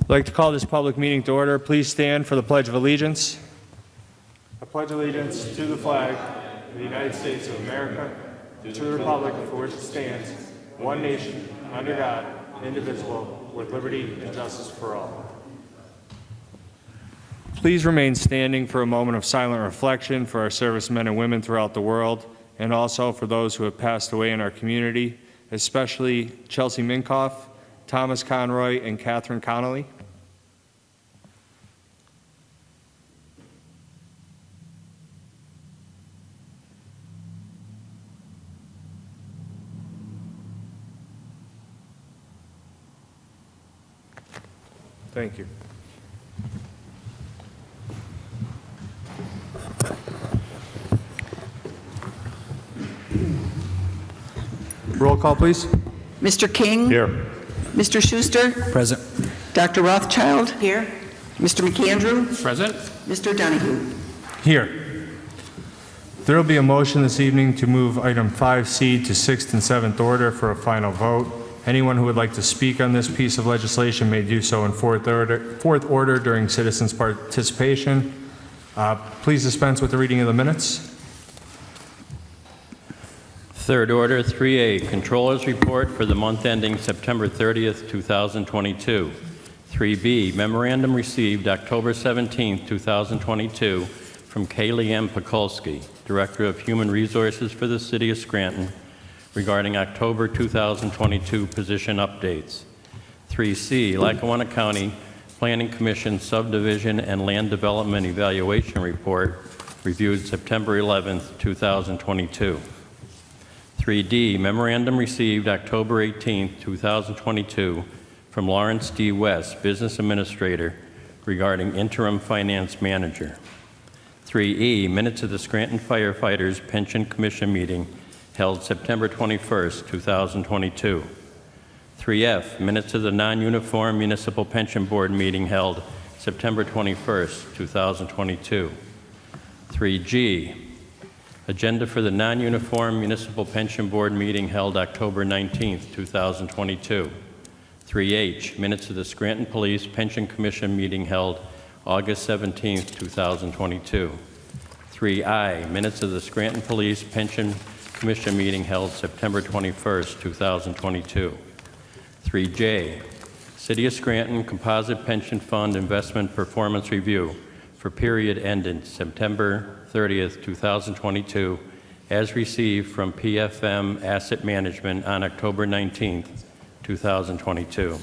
I'd like to call this public meeting to order. Please stand for the Pledge of Allegiance. I pledge allegiance to the flag of the United States of America, to the republic for which it stands, one nation, under God, indivisible, with liberty and justice for all. Please remain standing for a moment of silent reflection for our servicemen and women throughout the world, and also for those who have passed away in our community, especially Chelsea Minkoff, Thomas Conroy, and Catherine Connolly. Thank you. Roll call, please. Mr. King? Here. Mr. Schuster? Present. Dr. Rothchild? Here. Mr. McAndrew? Present. Mr. Donahue? Here. There will be a motion this evening to move item 5C to 6th and 7th order for a final vote. Anyone who would like to speak on this piece of legislation may do so in fourth order during citizens' participation. Please dispense with the reading of the minutes. Third order, 3A, Controller's Report for the month ending September 30th, 2022. 3B, Memorandum received October 17th, 2022 from Kaylee M. Pekulski, Director of Human Resources for the City of Scranton, regarding October 2022 position updates. 3C, Lackawanna County Planning Commission Subdivision and Land Development Evaluation Report, reviewed September 11th, 2022. 3D, Memorandum received October 18th, 2022 from Lawrence D. West, Business Administrator, regarding Interim Finance Manager. 3E, Minutes of the Scranton Firefighters Pension Commission meeting held September 21st, 2022. 3F, Minutes of the Non-Uniform Municipal Pension Board meeting held September 21st, 2022. 3G, Agenda for the Non-Uniform Municipal Pension Board meeting held October 19th, 2022. 3H, Minutes of the Scranton Police Pension Commission meeting held August 17th, 2022. 3I, Minutes of the Scranton Police Pension Commission meeting held September 21st, 2022. 3J, City of Scranton Composite Pension Fund Investment Performance Review for period ended September 30th, 2022, as received from PFM Asset Management on October 19th, 2022.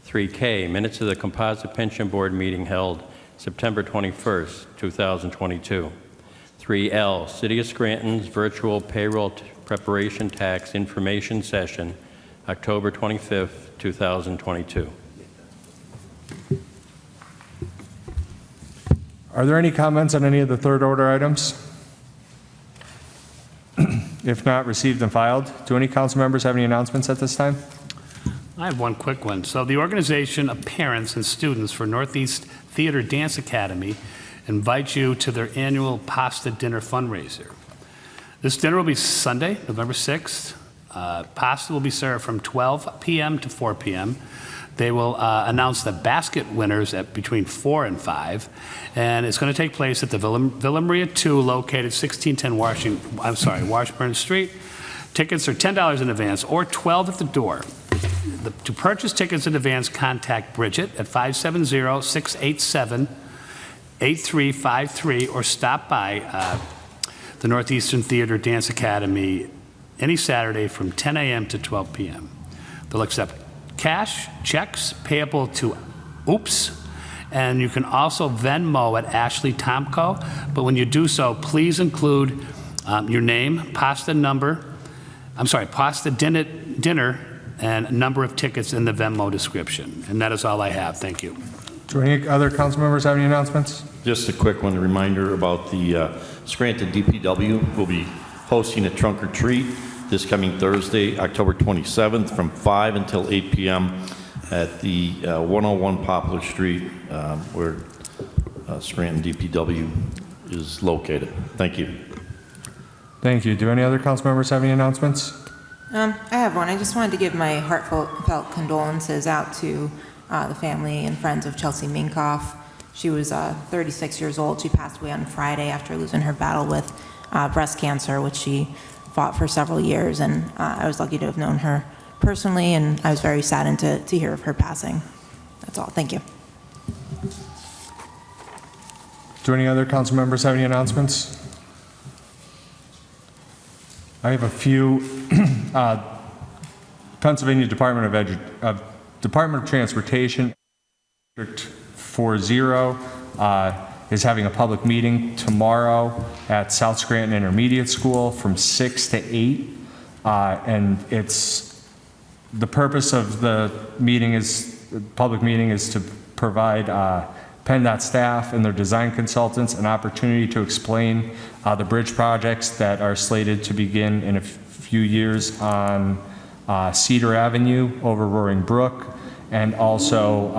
3K, Minutes of the Composite Pension Board meeting held September 21st, 2022. 3L, City of Scranton's Virtual Payroll Preparation Tax Information Session, October 25th, 2022. Are there any comments on any of the third order items? If not, received and filed. Do any council members have any announcements at this time? I have one quick one. So the organization of parents and students for Northeast Theater Dance Academy invites you to their annual pasta dinner fundraiser. This dinner will be Sunday, November 6th. Pasta will be served from 12 p.m. to 4 p.m. They will announce the basket winners at between 4 and 5, and it's going to take place at the Villa Maria 2, located 1610 Washburn Street. Tickets are $10 in advance or $12 at the door. To purchase tickets in advance, contact Bridget at 570-687-8353 or stop by the Northeastern Theater Dance Academy any Saturday from 10 a.m. to 12 p.m. They'll accept cash, checks payable to OOPS, and you can also Venmo at Ashley Tomko, but when you do so, please include your name, pasta dinner, and number of tickets in the Venmo description. And that is all I have. Thank you. Do any other council members have any announcements? Just a quick one, a reminder about the Scranton DPW. Will be hosting a trunk or treat this coming Thursday, October 27th from 5 until 8 p.m. at the 101 Poplar Street where Scranton DPW is located. Thank you. Thank you. Do any other council members have any announcements? I have one. I just wanted to give my heartfelt condolences out to the family and friends of Chelsea Minkoff. She was 36 years old. She passed away on Friday after losing her battle with breast cancer, which she fought for several years, and I was lucky to have known her personally, and I was very saddened to hear of her passing. That's all. Thank you. Do any other council members have any announcements? I have a few. Pennsylvania Department of Transportation, District 40, is having a public meeting tomorrow at South Scranton Intermediate School from 6 to 8. And the purpose of the public meeting is to provide PennDOT staff and their design consultants an opportunity to explain the bridge projects that are slated to begin in a few years on Cedar Avenue over Roaring Brook, and also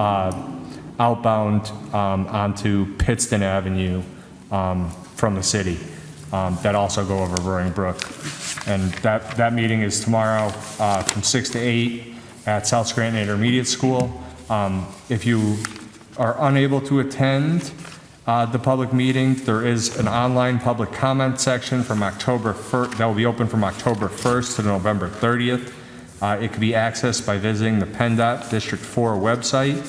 outbound onto Pittston Avenue from the city that also go over Roaring Brook. And that meeting is tomorrow from 6 to 8 at South Scranton Intermediate School. If you are unable to attend the public meeting, there is an online public comment section from October 1st that will be open from October 1st to November 30th. It can be accessed by visiting the PennDOT District 4 website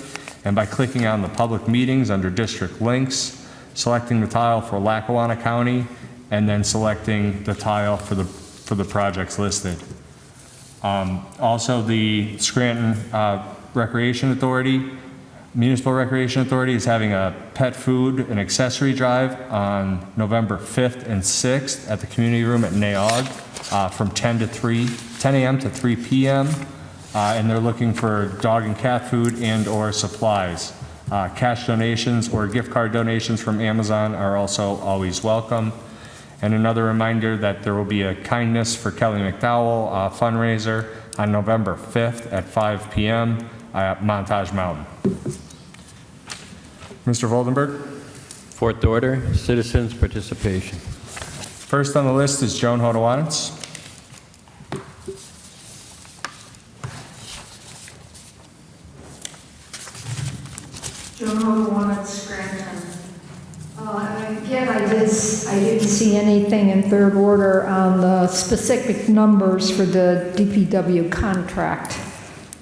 and by clicking on the public meetings under district links, selecting the tile for Lackawanna County, and then selecting the tile for the projects listed. Also, the Scranton Municipal Recreation Authority is having a pet food and accessory drive on November 5th and 6th at the community room at NAOG from 10 a.m. to 3 p.m. And they're looking for dog and cat food and or supplies. Cash donations or gift card donations from Amazon are also always welcome. And another reminder that there will be a Kindness for Kelly McDowell fundraiser on November 5th at 5 p.m. at Montage Mountain. Mr. Voldenberg? Fourth order, citizens' participation. First on the list is Joan Hodowanitz. Joan Hodowanitz, Scranton. Again, I didn't see anything in third order on the specific numbers for the DPW contract.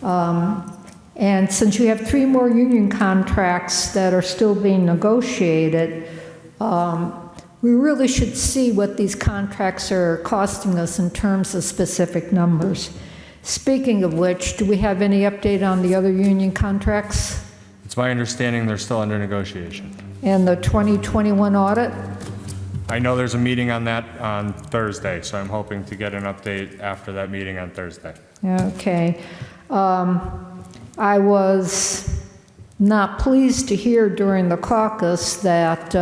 And since you have 3 more union contracts that are still being negotiated, we really should see what these contracts are costing us in terms of specific numbers. Speaking of which, do we have any update on the other union contracts? It's my understanding they're still under negotiation. And the 2021 audit? I know there's a meeting on that on Thursday, so I'm hoping to get an update after that meeting on Thursday. Okay. I was not pleased to hear during the caucus that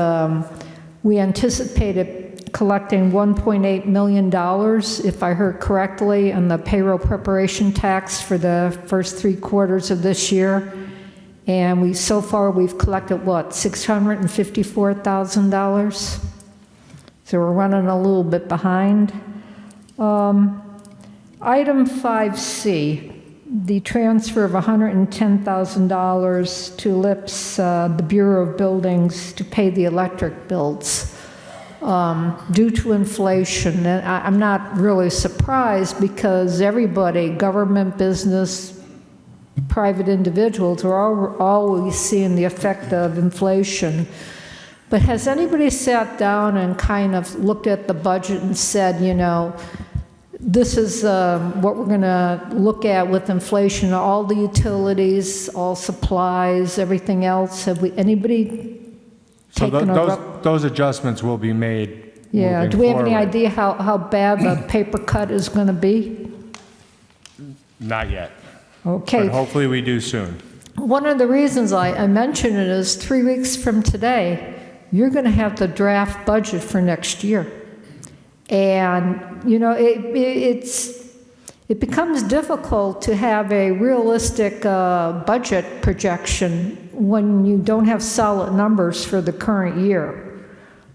we anticipated collecting $1.8 million, if I heard correctly, on the payroll preparation tax for the first 3 quarters of this year. And so far we've collected, what, $654,000? So we're running a little bit behind. Item 5C, the transfer of $110,000 to LIPS, the Bureau of Buildings, to pay the electric bills due to inflation. And I'm not really surprised because everybody, government, business, private individuals, are always seeing the effect of inflation. But has anybody sat down and kind of looked at the budget and said, you know, this is what we're going to look at with inflation, all the utilities, all supplies, everything else? Have anybody taken Those adjustments will be made. Yeah, moving do we have any forward. idea how bad the paper cut is going to be? Not yet, Okay. but hopefully we do soon. One of the reasons I mention it is 3 weeks from today, you're going to have the draft budget for next year. And, you know, it becomes difficult to have a realistic budget projection when you don't have solid numbers for the current year.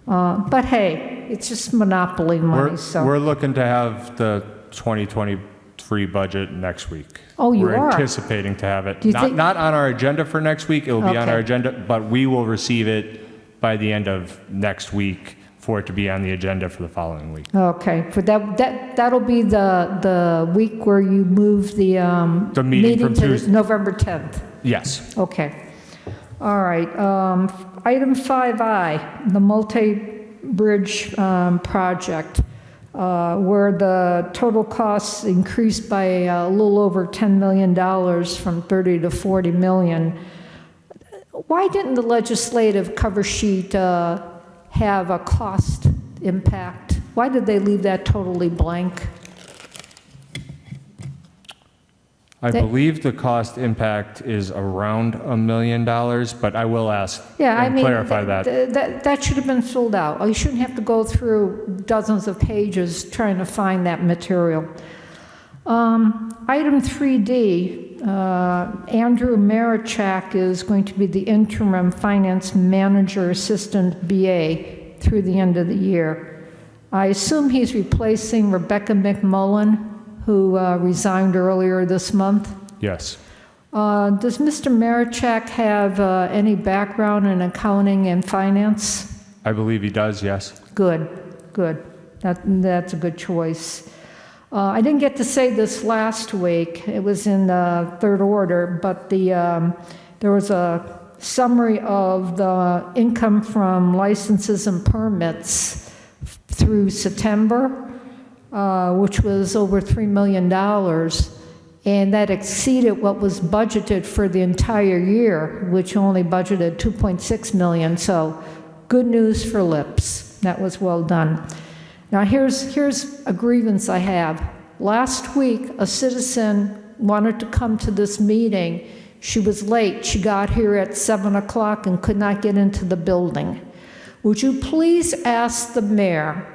But hey, it's just monopoly money, so. We're looking to have the 2023 pre-budget next week. Oh, you We're are? anticipating to have it, Do you think- not on our agenda for next week, it will be on our Okay. agenda, but we will receive it by the end of next week for it to be on the agenda for the following week. Okay, but that'll be the week where you move the meeting from to Tuesday. November 10th. Yes. Okay. All right. Item 5I, the multi-bridge project, where the total costs increased by a little over $10 million from 30 to 40 million. Why didn't the legislative cover sheet have a cost impact? Why did they leave that totally blank? I believe the cost impact is around $1 million, but I will ask Yeah, I and mean, clarify that. that should have been filled out. You shouldn't have to go through dozens of pages trying to find that material. Item 3D, Andrew Marichak is going to be the interim finance manager assistant BA through the end of the year. I assume he's replacing Rebecca McMullen, who resigned earlier this month. Yes. Does Mr. Marichak have any background in accounting and finance? I believe he does, yes. Good, good. That's a good choice. I didn't get to say this last week. It was in third order, but there was a summary of the income from licenses and permits through September, which was over $3 million, and that exceeded what was budgeted for the entire year, which only budgeted $2.6 million. So good news for LIPS. That was well done. Now here's a grievance I have. Last week, a citizen wanted to come to this meeting. She was late. She got here at 7 o'clock and could not get into the building. Would you please ask the mayor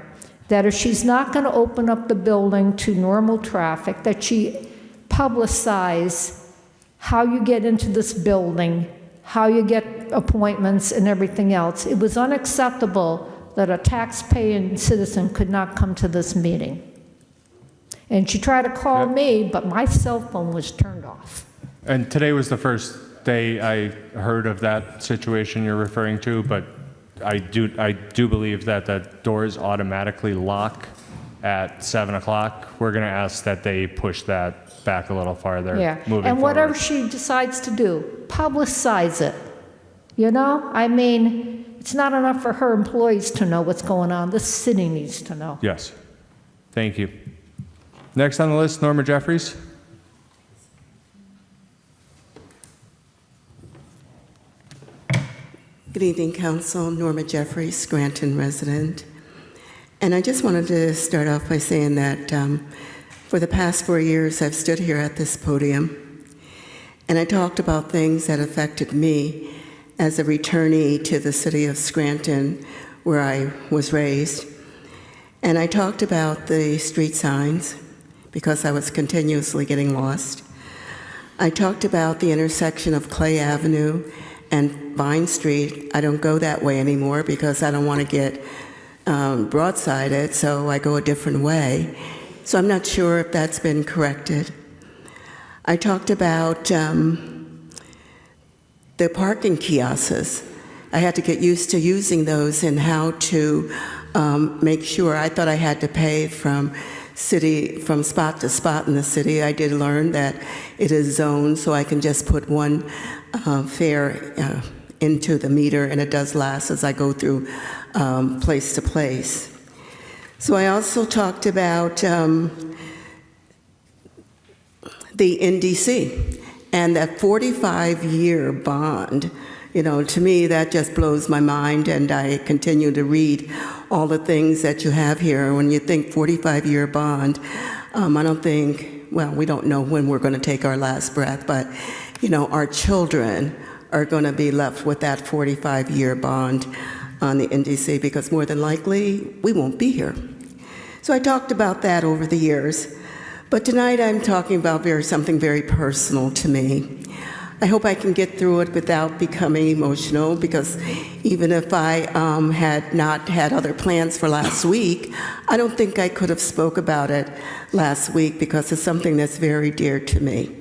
that if she's not going to open up the building to normal traffic, that she publicize how you get into this building, how you get appointments and everything else. It was unacceptable that a taxpaying citizen could not come to this meeting. And she tried to call me, but my cell phone was turned off. And today was the first day I heard of that situation you're referring to, but I do believe that the doors automatically lock at 7 o'clock. We're going to ask that they push that back a little farther Yeah, moving and whatever forward. she decides to do, publicize it. You know, I mean, it's not enough for her employees to know what's going on. The city needs to know. Yes. Thank you. Next on the list, Norma Jeffries. Good evening, Council. Norma Jeffries, Scranton resident. And I just wanted to start off by saying that for the past 4 years, I've stood here at this podium, and I talked about things that affected me as a returnee to the city of Scranton, where I was raised. And I talked about the street signs, because I was continuously getting lost. I talked about the intersection of Clay Avenue and Vine Street. I don't go that way anymore because I don't want to get broadsided, so I go a different way. So I'm not sure if that's been corrected. I talked about the parking kiosks. I had to get used to using those and how to make sure. I thought I had to pay from spot to spot in the city. I did learn that it is zoned, so I can just put one fare into the meter, and it does last as I go through place to place. So I also talked about the NDC and that 45-year bond. You know, to me, that just blows my mind, and I continue to read all the things that you have here. When you think 45-year bond, I don't think, well, we don't know when we're going to take our last breath, but, you know, our children are going to be left with that 45-year bond on the NDC, because more than likely, we won't be here. So I talked about that over the years, but tonight I'm talking about something very personal to me. I hope I can get through it without becoming emotional, because even if I had not had other plans for last week, I don't think I could have spoke about it last week, because it's something that's very dear to me.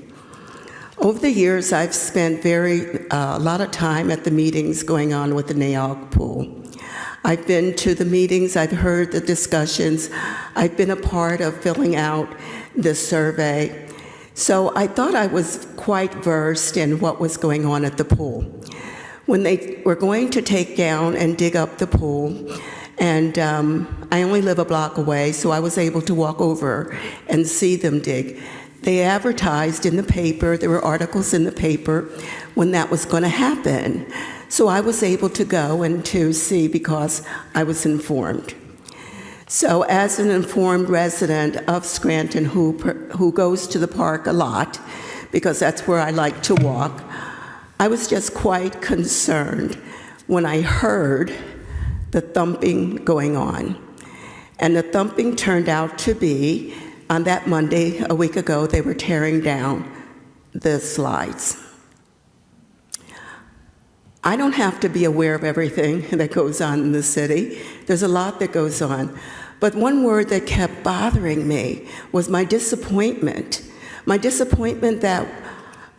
Over the years, I've spent a lot of time at the meetings going on with the NAOG pool. I've been to the meetings, I've heard the discussions, I've been a part of filling out the survey. So I thought I was quite versed in what was going on at the pool. When they were going to take down and dig up the pool, and I only live a block away, so I was able to walk over and see them dig. They advertised in the paper, there were articles in the paper when that was going to happen. So I was able to go and to see because I was informed. So as an informed resident of Scranton who goes to the park a lot, because that's where I like to walk, I was just quite concerned when I heard the thumping going on. And the thumping turned out to be, on that Monday, a week ago, they were tearing down the slides. I don't have to be aware of everything that goes on in the city. There's a lot that goes on. But one word that kept bothering me was my disappointment. My disappointment that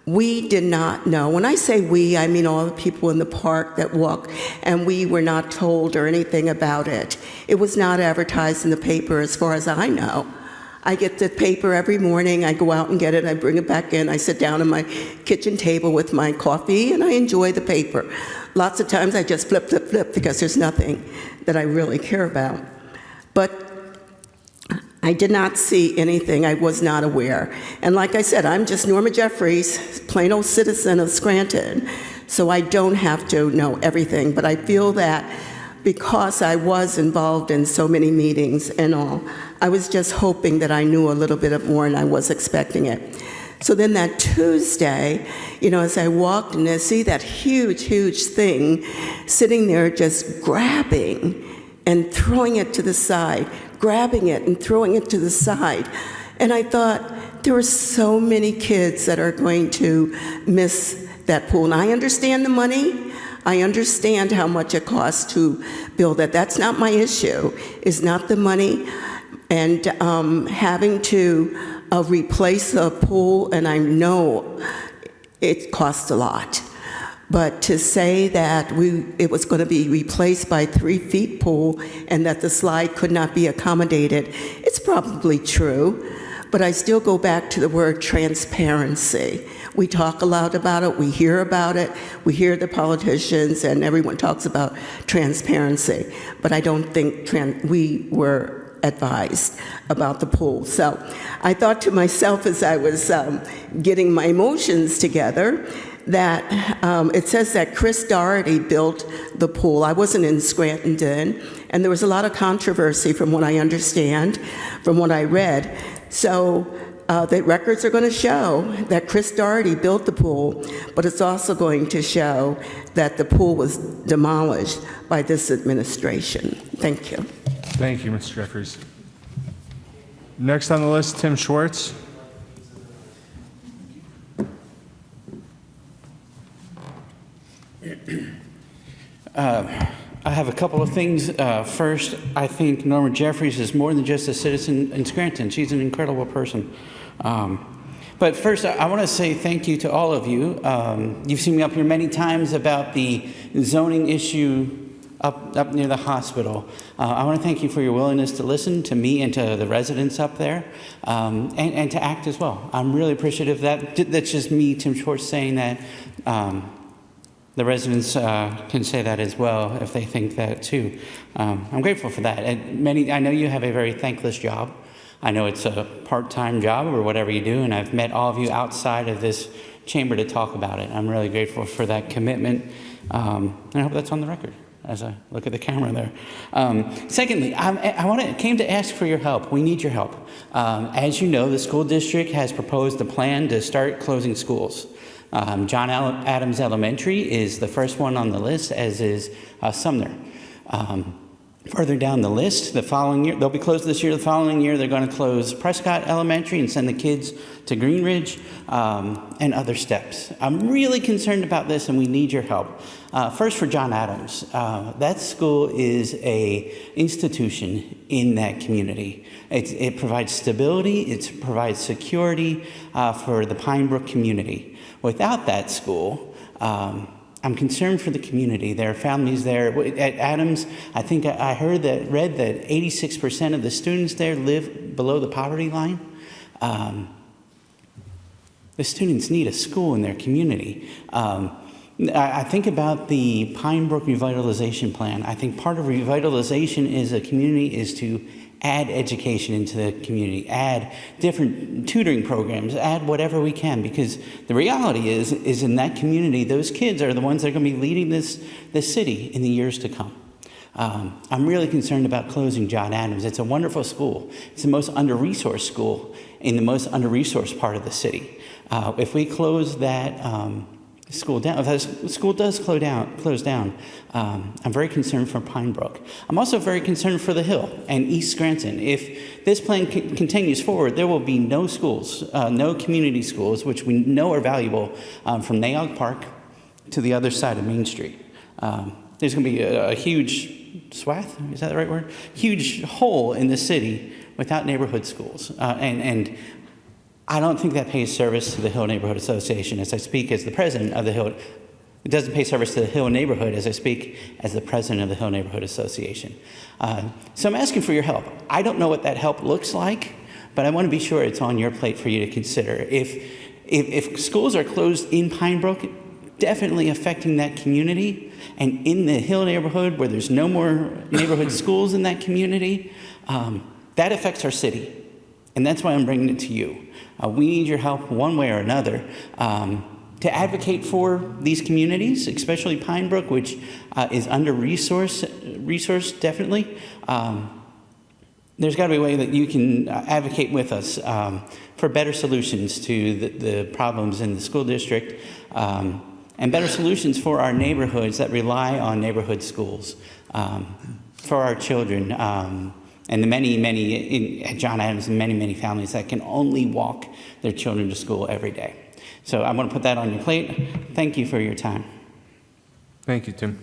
we did not know. When I say we, I mean all the people in the park that walk, and we were not told or anything about it. It was not advertised in the paper as far as I know. I get the paper every morning, I go out and get it, I bring it back in, I sit down at my kitchen table with my coffee, and I enjoy the paper. Lots of times I just flip, because there's nothing that I really care about. But I did not see anything, I was not aware. And like I said, I'm just Norma Jeffries, plain old citizen of Scranton, so I don't have to know everything, but I feel that because I was involved in so many meetings and all, I was just hoping that I knew a little bit more, and I was expecting it. So then that Tuesday, as I walked and I see that huge thing sitting there just grabbing and throwing it to the side, grabbing it and throwing it to the side. And I thought, there are so many kids that are going to miss that pool. And I understand the money. I understand how much it costs to build that. That's not my issue. It's not the money. And having to replace a pool, and I know it costs a lot. But to say that it was going to be replaced by 3 feet pool and that the slide could not be accommodated, it's probably true. But I still go back to the word transparency. We talk a lot about it, we hear about it, we hear the politicians, and everyone talks about transparency. But I don't think we were advised about the pool. So I thought to myself as I was getting my emotions together that it says that Chris Doherty built the pool. I wasn't in Scranton then, and there was a lot of controversy from what I understand, from what I read. So the records are going to show that Chris Doherty built the pool, but it's also going to show that the pool was demolished by this administration. Thank you. Thank you, Mr. Jeffries. Next on the list, Tim Schwartz. I have a couple of things. First, I think Norma Jeffries is more than just a citizen in Scranton. She's an incredible person. But first, I want to say thank you to all of you. You've seen me up here many times about the zoning issue up near the hospital. I want to thank you for your willingness to listen to me and to the residents up there, and to act as well. I'm really appreciative of that. That's just me, Tim Schwartz, saying that. The residents can say that as well if they think that too. I'm grateful for that. And I know you have a very thankless job. I know it's a part-time job or whatever you do, and I've met all of you outside of this chamber to talk about it. I'm really grateful for that commitment, and I hope that's on the record as I look at the camera there. Secondly, came to ask for your help. We need your help. As you know, the school district has proposed a plan to start closing schools. John Adams Elementary is the first one on the list, as is Sumner. Further down the list, the following year, they'll be closed this year. The following year, they're going to close Prescott Elementary and send the kids to Greenridge and other steps. I'm really concerned about this, and we need your help. First, for John Adams, that school is a institution in that community. It provides stability. It provides security for the Pine Brook community. Without that school, I'm concerned for the community. There are families there. At Adams, I think I read that 86% of the students there live below the poverty line. The students need a school in their community. I think about the Pine Brook Revitalization Plan. I think part of revitalization as a community is to add education into the community, add different tutoring programs, add whatever we can, because the reality is in that community, those kids are the ones that are going to be leading this city in the years to come. I'm really concerned about closing John Adams. It's a wonderful school. It's the most under-resourced school in the most under-resourced part of the city. If we close that school down, if that school does close down, I'm very concerned for Pine Brook. I'm also very concerned for the Hill and East Scranton. If this plan continues forward, there will be no schools, no community schools, which we know are valuable, from Naog Park to the other side of Main Street. There's going to be a huge swath, is that the right word? Huge hole in the city without neighborhood schools. And I don't think that pays service to the Hill Neighborhood Association. As I speak as the president of the Hill, it doesn't pay service to the Hill neighborhood as I speak as the president of the Hill Neighborhood Association. So I'm asking for your help. I don't know what that help looks like, but I want to be sure it's on your plate for you to consider. If schools are closed in Pine Brook, definitely affecting that community, and in the Hill neighborhood where there's no more neighborhood schools in that community, that affects our city. And that's why I'm bringing it to you. We need your help one way or another to advocate for these communities, especially Pine Brook, which is under-resourced definitely. There's got to be a way that you can advocate with us for better solutions to the problems in the school district, and better solutions for our neighborhoods that rely on neighborhood schools for our children. And the many, at John Adams, many families that can only walk their children to school every day. So I want to put that on your plate. Thank you for your time. Thank you, Tim.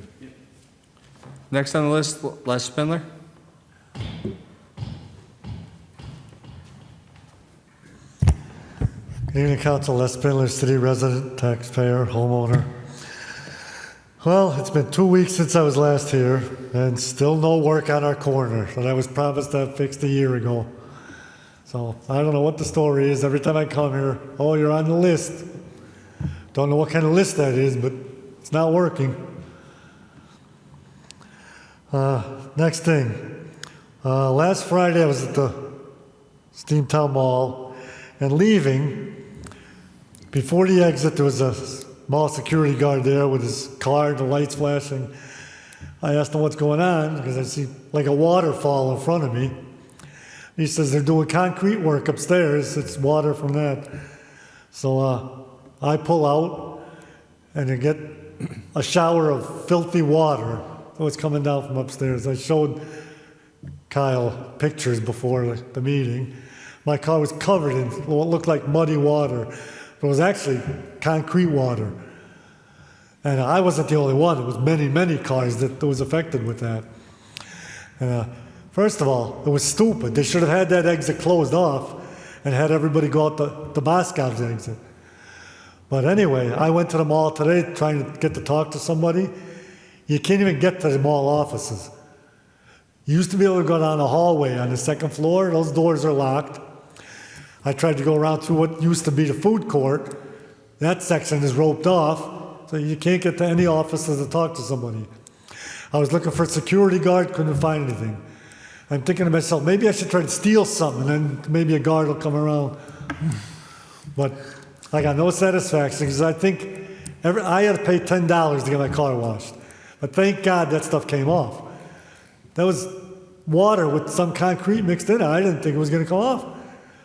Next on the list, Les Spindler. Good evening, Council. Les Spindler, city resident, taxpayer, homeowner. Well, it's been 2 weeks since I was last here, and still no work on our corner that I was promised to have fixed a year ago. So I don't know what the story is. Every time I come here, oh, you're on the list. Don't know what kind of list that is, but it's not working. Next thing. Last Friday I was at the Steamtown Mall, and leaving, before the exit there was a mall security guard there with his car and the lights flashing. I asked him what's going on because I see like a waterfall in front of me. He says they're doing concrete work upstairs. It's water from that. So I pull out and I get a shower of filthy water that was coming down from upstairs. I showed Kyle pictures before the meeting. My car was covered in what looked like muddy water. But it was actually concrete water. And I wasn't the only one. It was many cars that was affected with that. And first of all, it was stupid. They should have had that exit closed off and had everybody go out the Moscow's exit. But anyway, I went to the mall today trying to get to talk to somebody. You can't even get to the mall offices. You used to be able to go down the hallway on the second floor. Those doors are locked. I tried to go around through what used to be the food court. That section is roped off, so you can't get to any offices to talk to somebody. I was looking for a security guard, couldn't find anything. I'm thinking to myself, maybe I should try to steal something, and then maybe a guard will come around. But I got no satisfaction, because I think I had to pay $10 to get my car washed. But thank God that stuff came off. That was water with some concrete mixed in it. I didn't think it was going to come off.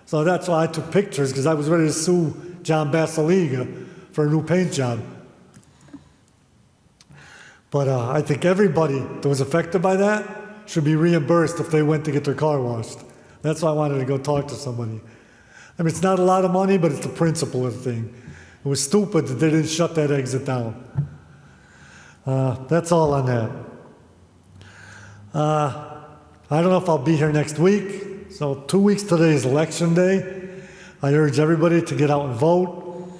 So that's why I took pictures, because I was ready to sue John Basiliga for a new paint job. But I think everybody that was affected by that should be reimbursed if they went to get their car washed. That's why I wanted to go talk to somebody. I mean, it's not a lot of money, but it's the principle of the thing. It was stupid that they didn't shut that exit down. That's all on that. I don't know if I'll be here next week. So 2 weeks today is election day. I urge everybody to get out and vote.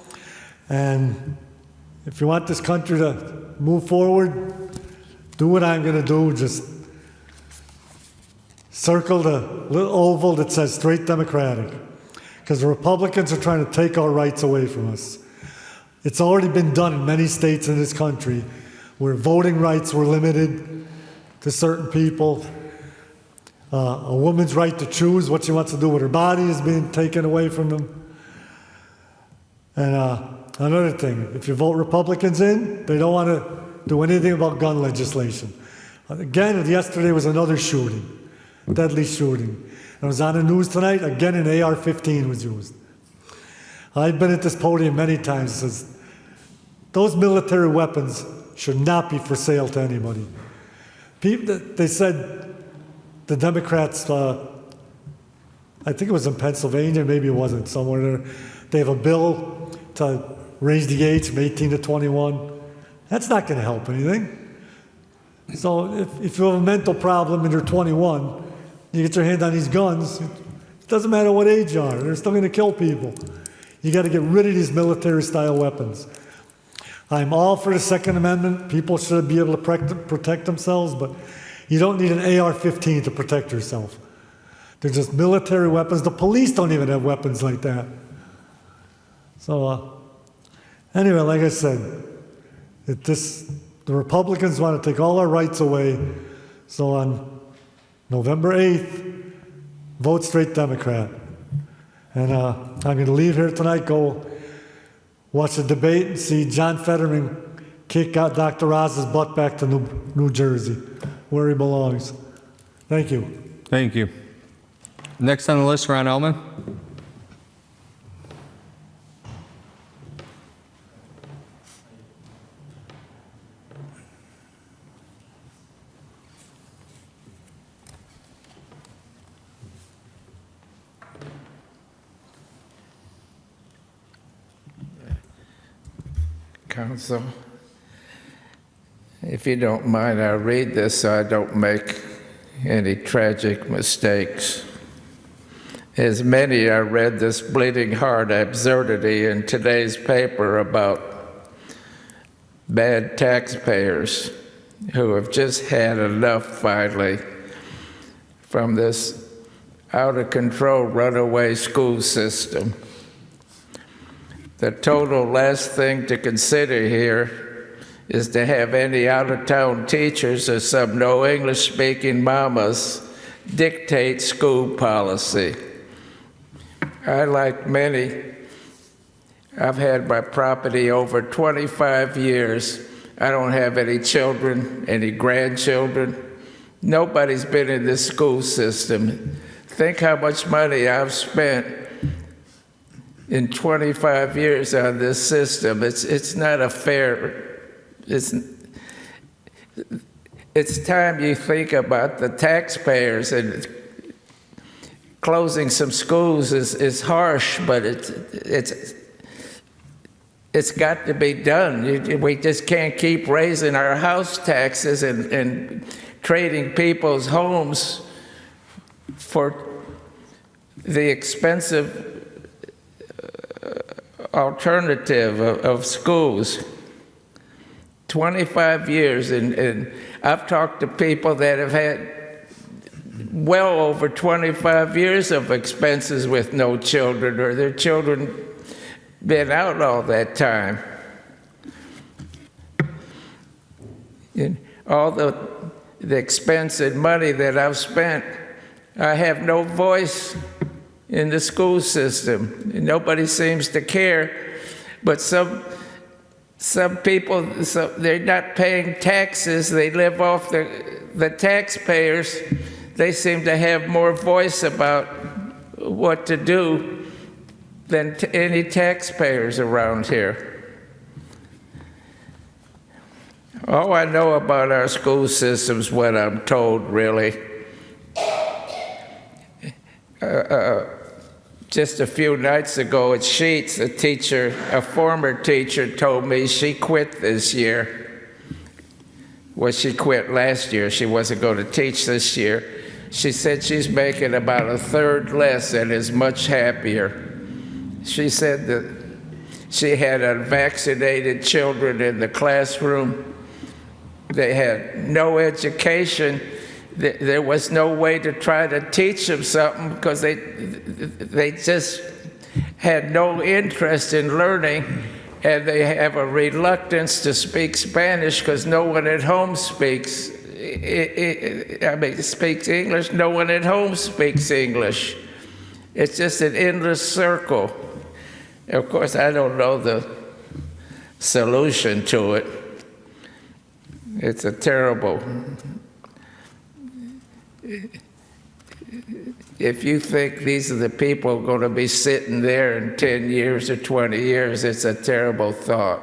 And if you want this country to move forward, do what I'm going to do. Just circle the little oval that says straight Democratic. Because the Republicans are trying to take our rights away from us. It's already been done in many states in this country where voting rights were limited to certain people. A woman's right to choose what she wants to do with her body is being taken away from them. And another thing, if you vote Republicans in, they don't want to do anything about gun legislation. Again, yesterday was another shooting, deadly shooting. It was on the news tonight, again an AR-15 was used. I've been at this podium many times and says, those military weapons should not be for sale to anybody. They said, the Democrats, I think it was in Pennsylvania, maybe it wasn't, somewhere there, they have a bill to raise the age from 18 to 21. That's not going to help anything. So if you have a mental problem and you're 21, you get your hand on these guns, it doesn't matter what age you are, they're still going to kill people. You got to get rid of these military-style weapons. I'm all for the Second Amendment. People should be able to protect themselves, but you don't need an AR-15 to protect yourself. They're just military weapons. The police don't even have weapons like that. So anyway, like I said, the Republicans want to take all our rights away. So on November 8th, vote straight Democrat. And I'm going to leave here tonight, go watch the debate and see John Fetterman kick out Dr. Oz's butt back to New Jersey, where he belongs. Thank you. Thank you. Next on the list, Ron Ellman. Council, if you don't mind, I'll read this so I don't make any tragic mistakes. As many, I read this bleeding heart absurdity in today's paper about bad taxpayers who have just had enough finally from this out-of-control runaway school system. The total last thing to consider here is to have any out-of-town teachers or some no English-speaking mamas dictate school policy. I, like many, I've had my property over 25 years. I don't have any children, any grandchildren. Nobody's been in this school system. Think how much money I've spent in 25 years on this system. It's not a fair, it's time you think about the taxpayers, and closing some schools is harsh, but it's got to be done. We just can't keep raising our house taxes and trading people's homes for the expensive alternative of schools. 25 years, and I've talked to people that have had well over 25 years of expenses with no children, or their children been out all that time. And all the expense and money that I've spent, I have no voice in the school system. Nobody seems to care, but some people, they're not paying taxes. They live off the taxpayers. They seem to have more voice about what to do than any taxpayers around here. All I know about our school system's what I'm told, really. Just a few nights ago at Sheets, a former teacher told me she quit this year. Well, she quit last year. She wasn't going to teach this year. She said she's making about a third less and is much happier. She said that she had unvaccinated children in the classroom. They had no education. There was no way to try to teach them something because they just had no interest in learning, and they have a reluctance to speak Spanish because no one at home speaks English. No one at home speaks English. It's just an endless circle. Of course, I don't know the solution to it. It's a terrible. If you think these are the people going to be sitting there in 10 years or 20 years, it's a terrible thought.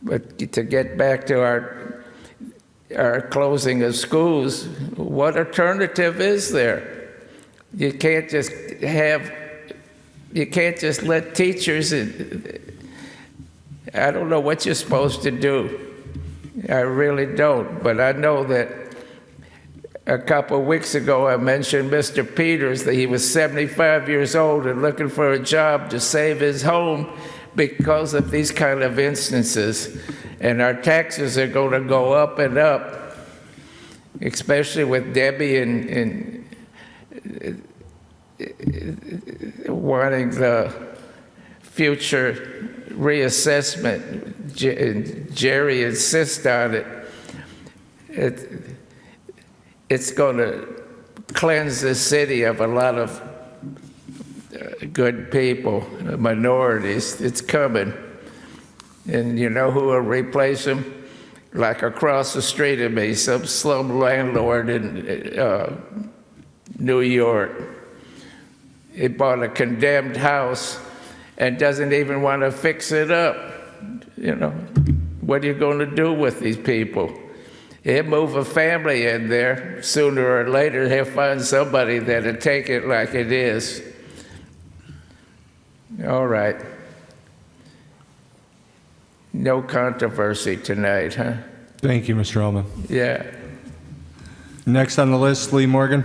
But to get back to our closing of schools, what alternative is there? You can't just let teachers, I don't know what you're supposed to do. I really don't, but I know that a couple of weeks ago I mentioned Mr. Peters, that he was 75 years old and looking for a job to save his home because of these kind of instances. And our taxes are going to go up and up, especially with Debbie and wanting the future reassessment. Jerry insists on it. It's going to cleanse the city of a lot of good people, minorities. It's coming. And you know who will replace them? Like across the street of me, some slum landlord in New York. He bought a condemned house and doesn't even want to fix it up. You know, what are you going to do with these people? He'll move a family in there. Sooner or later, he'll find somebody that'll take it like it is. All right. No controversy tonight, huh? Thank you, Mr. Ullman. Yeah. Next on the list, Lee Morgan.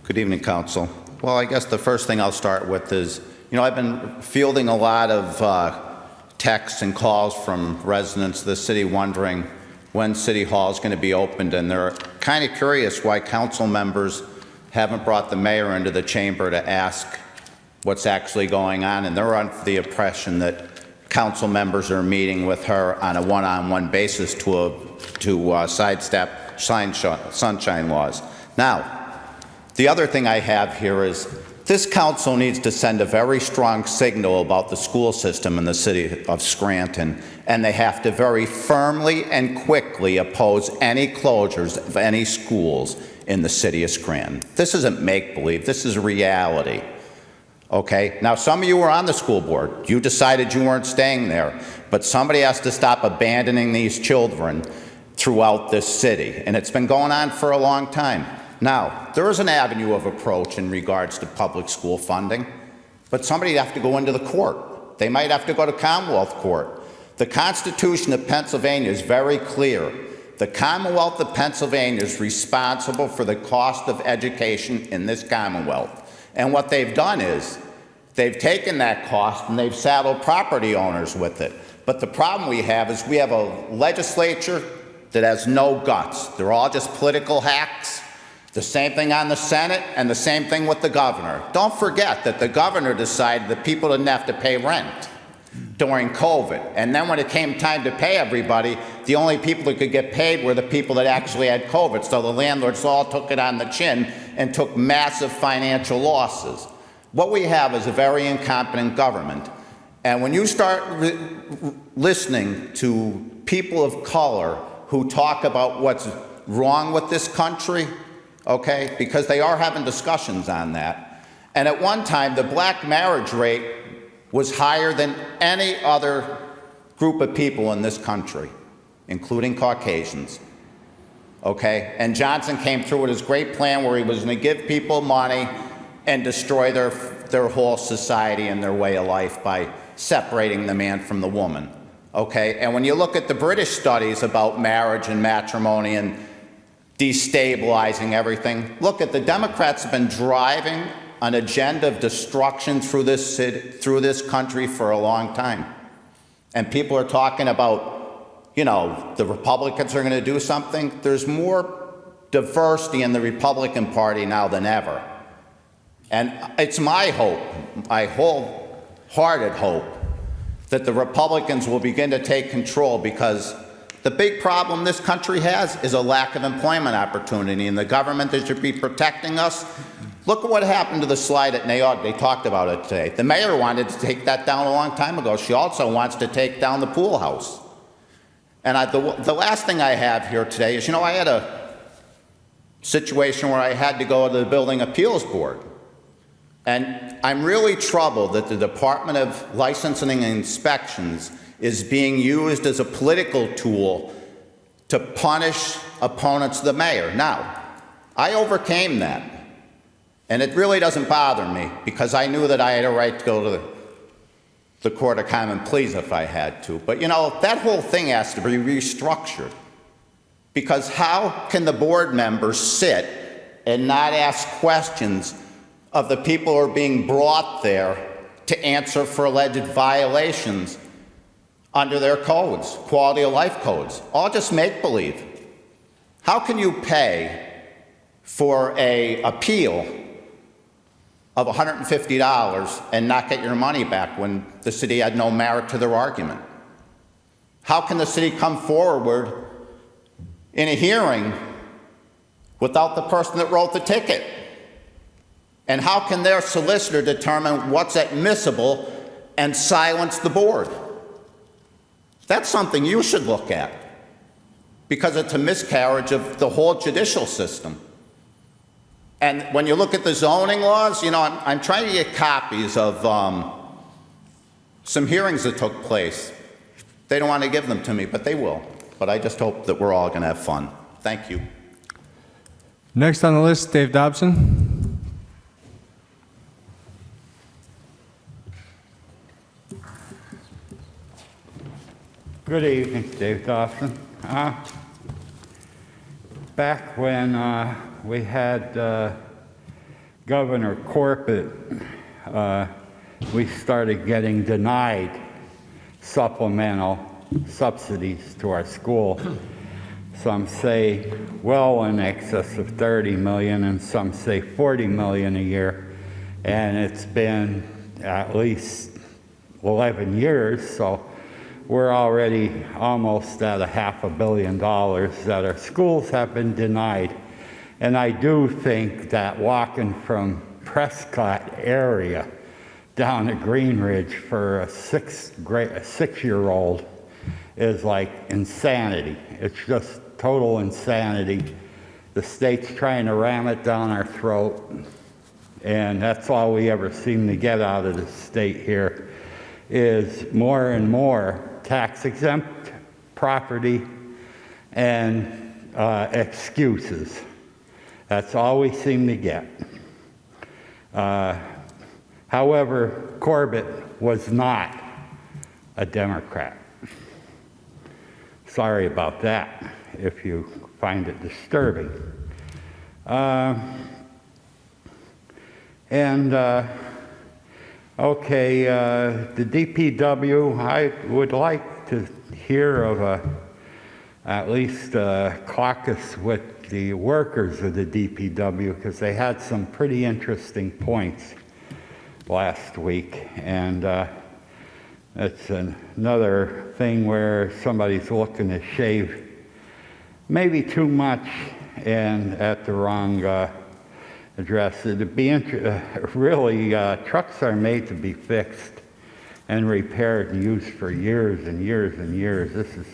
Good evening, Council. Well, I guess the first thing I'll start with is, I've been fielding a lot of texts and calls from residents of the city wondering when City Hall is going to be opened, and they're kind of curious why council members haven't brought the mayor into the chamber to ask what's actually going on, and they're under the impression that council members are meeting with her on a one-on-one basis to sidestep sunshine laws. Now, the other thing I have here is this council needs to send a very strong signal about the school system in the city of Scranton, and they have to very firmly and quickly oppose any closures of any schools in the city of Scranton. This isn't make-believe, this is reality. Okay? Now, some of you were on the school board. You decided you weren't staying there, but somebody has to stop abandoning these children throughout this city, and it's been going on for a long time. Now, there is an avenue of approach in regards to public school funding, but somebody would have to go into the court. They might have to go to Commonwealth Court. The Constitution of Pennsylvania is very clear. The Commonwealth of Pennsylvania is responsible for the cost of education in this Commonwealth. And what they've done is they've taken that cost and they've saddled property owners with it. But the problem we have is we have a legislature that has no guts. They're all just political hacks. The same thing on the Senate and the same thing with the governor. Don't forget that the governor decided that people didn't have to pay rent during COVID. And then when it came time to pay everybody, the only people that could get paid were the people that actually had COVID. So the landlords all took it on the chin and took massive financial losses. What we have is a very incompetent government. And when you start listening to people of color who talk about what's wrong with this country, okay, because they are having discussions on that. And at one time, the black marriage rate was higher than any other group of people in this country, including Caucasians, okay? And Johnson came through with his great plan where he was going to give people money and destroy their whole society and their way of life by separating the man from the woman, okay? And when you look at the British studies about marriage and matrimony and destabilizing everything, look at the Democrats have been driving an agenda of destruction through this country for a long time. And people are talking about, you know, the Republicans are going to do something. There's more diversity in the Republican Party now than ever. And it's my hope, my wholehearted hope, that the Republicans will begin to take control, because the big problem this country has is a lack of employment opportunity, and the government that should be protecting us. Look at what happened to the slide at NAOG. They talked about it today. The mayor wanted to take that down a long time ago. She also wants to take down the pool house. And the last thing I have here today is, you know, I had a situation where I had to go to the Building Appeals Board. And I'm really troubled that the Department of Licensing and Inspections is being used as a political tool to punish opponents of the mayor. Now, I overcame that. And it really doesn't bother me, because I knew that I had a right to go to the Court of Common Pleas if I had to. But, you know, that whole thing has to be restructured. Because how can the board members sit and not ask questions of the people who are being brought there to answer for alleged violations under their codes, quality of life codes? All just make-believe. How can you pay for an appeal of $150 and not get your money back when the city had no merit to their argument? How can the city come forward in a hearing without the person that wrote the ticket? And how can their solicitor determine what's admissible and silence the board? That's something you should look at, because it's a miscarriage of the whole judicial system. And when you look at the zoning laws, you know, I'm trying to get copies of some hearings that took place. They don't want to give them to me, but they will. But I just hope that we're all going to have fun. Thank you. Next on the list, Dave Dobson. Good evening, Dave Dobson. Back when we had Governor Corbett, we started getting denied supplemental subsidies to our school. Some say well in excess of 30 million, and some say 40 million a year. And it's been at least 11 years, so we're already almost at $500 million that our schools have been denied. And I do think that walking from Prescott area down to Green Ridge for a six-year-old is like insanity. It's just total insanity. The state's trying to ram it down our throat, and that's all we ever seem to get out of the state here is more and more tax-exempt property and excuses. That's all we seem to get. However, Corbett was not a Democrat. Sorry about that, if you find it disturbing. Okay, the DPW, I would like to hear of at least a caucus with the workers of the DPW, because they had some pretty interesting points last week. And it's another thing where somebody's looking to shave maybe too much and at the wrong address. It'd be really, trucks are made to be fixed, and repaired and used for years and years and years. This is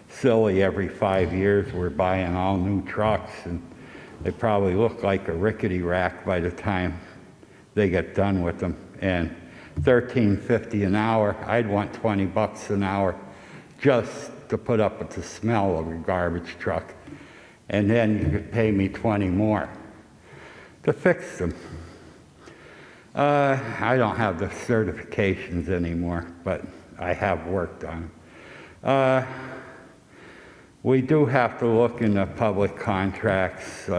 silly. Every 5 years we're buying all new trucks, and they probably look like a rickety rack by the time they get done with them. And $13.50 an hour, I'd want $20 an hour just to put up with the smell of a garbage truck. And then you could pay me 20 more to fix them. I don't have the certifications anymore, but I have worked on them. We do have to look into public contracts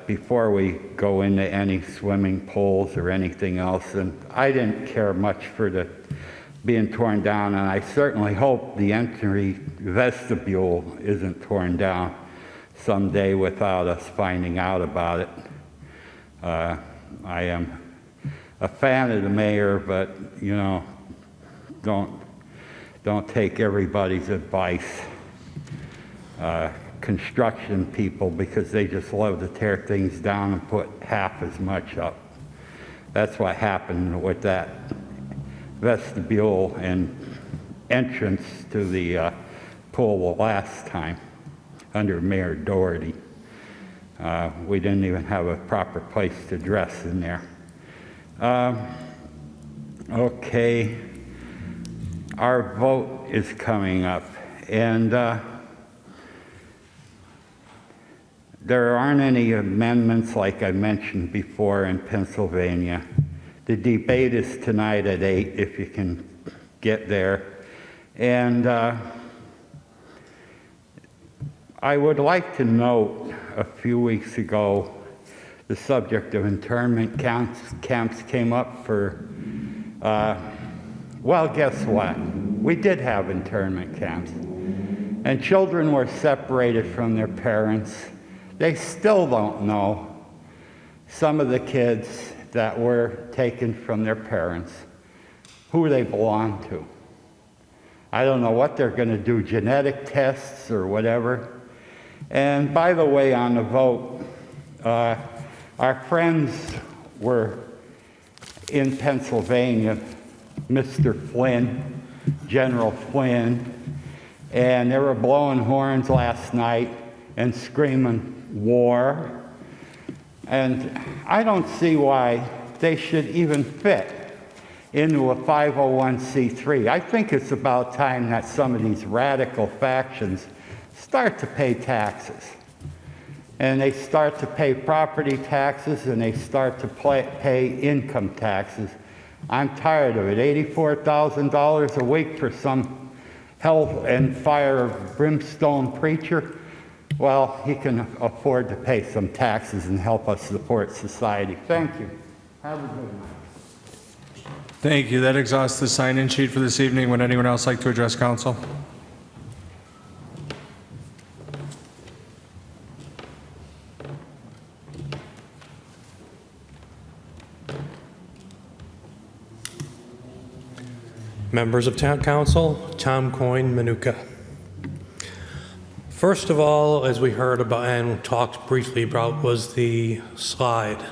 before we go into any swimming pools or anything else. And I didn't care much for the being torn down, and I certainly hope the entry vestibule isn't torn down someday without us finding out about it. I am a fan of the mayor, but you know, don't take everybody's advice. Construction people, because they just love to tear things down and put half as much up. That's what happened with that vestibule and entrance to the pool the last time under Mayor Doherty. We didn't even have a proper place to dress in there. Okay, our vote is coming up, and there aren't any amendments like I mentioned before in Pennsylvania. The debate is tonight at 8 if you can get there. And I would like to note, a few weeks ago, the subject of internment camps came up for, well, guess what? We did have internment camps. And children were separated from their parents. They still don't know, some of the kids that were taken from their parents, who they belong to. I don't know what they're going to do, genetic tests or whatever. And by the way, on the vote, our friends were in Pennsylvania, Mr. Flynn, General Flynn, and they were blowing horns last night and screaming war. And I don't see why they should even fit into a 501c3. I think it's about time that some of these radical factions start to pay taxes. And they start to pay property taxes, and they start to pay income taxes. I'm tired of it. $84,000 a week for some hell and fire brimstone preacher. Well, he can afford to pay some taxes and help us support society. Thank you. Have a good night. Thank you. That exhausts the sign-in sheet for this evening. Would anyone else like to address council? Members of Town Council, Tom Coyne, Manuka. First of all, as we heard about and talked briefly about, was the slide.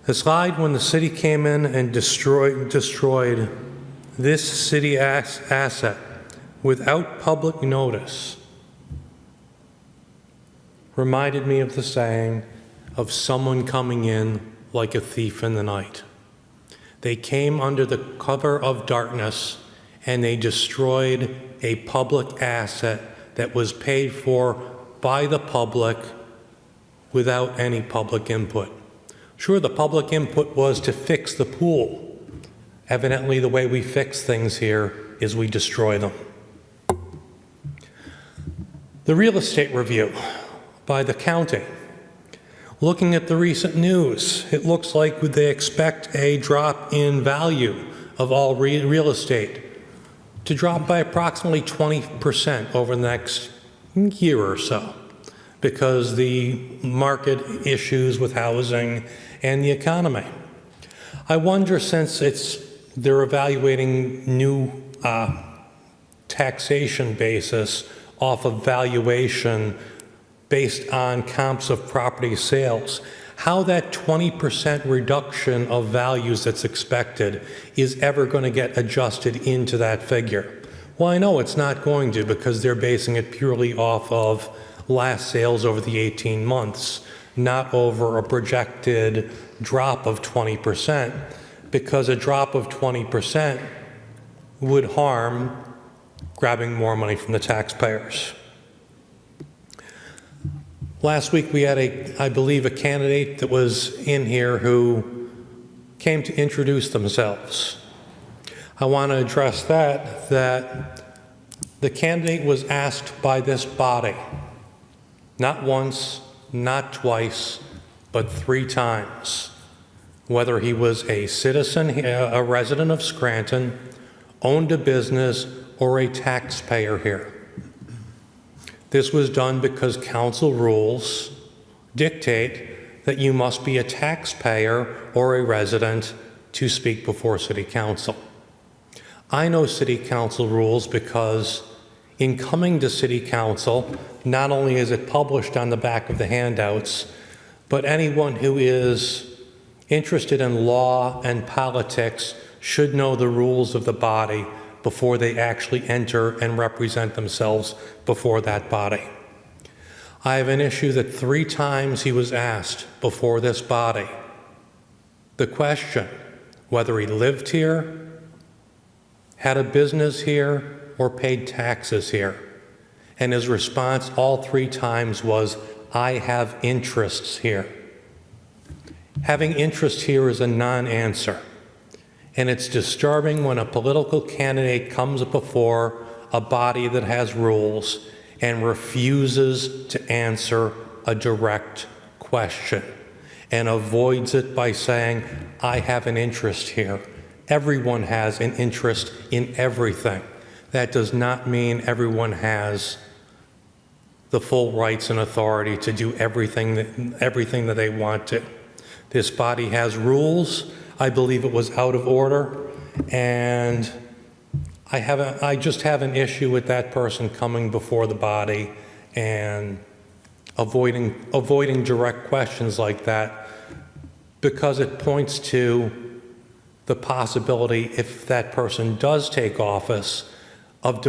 The slide when the city came in and destroyed this city asset without public notice reminded me of the saying of someone coming in like a thief in the night. They came under the cover of darkness and they destroyed a public asset that was paid for by the public without any public input. Sure, the public input was to fix the pool. Evidently, the way we fix things here is we destroy them. The real estate review by the county. Looking at the recent news, it looks like they expect a drop in value of all real estate to drop by approximately 20% over the next year or so because the market issues with housing and the economy. I wonder, since they're evaluating new taxation basis off of valuation based on comps of property sales, how that 20% reduction of values that's expected is ever going to get adjusted into that figure. Well, I know it's not going to, because they're basing it purely off of last sales over the 18 months, not over a projected drop of 20%, because a drop of 20% would harm grabbing more money from the taxpayers. Last week we had I believe a candidate that was in here who came to introduce themselves. I want to address that the candidate was asked by this body, not once, not twice, but 3 times, whether he was a citizen, a resident of Scranton, owned a business, or a taxpayer here. This was done because council rules dictate that you must be a taxpayer or a resident to speak before City Council. I know City Council rules because in coming to City Council, not only is it published on the back of the handouts, but anyone who is interested in law and politics should know the rules of the body before they actually enter and represent themselves before that body. I have an issue that 3 times he was asked before this body the question whether he lived here, had a business here, or paid taxes here. And his response all 3 times was, I have interests here. Having interest here is a non-answer. And it's disturbing when a political candidate comes before a body that has rules and refuses to answer a direct question and avoids it by saying, I have an interest here. Everyone has an interest in everything. That does not mean everyone has the full rights and authority to do everything that they want to. This body has rules. I believe it was out of order, and I just have an issue with that person coming before the body and avoiding direct questions like that, because it points to the possibility, if that person does take office, of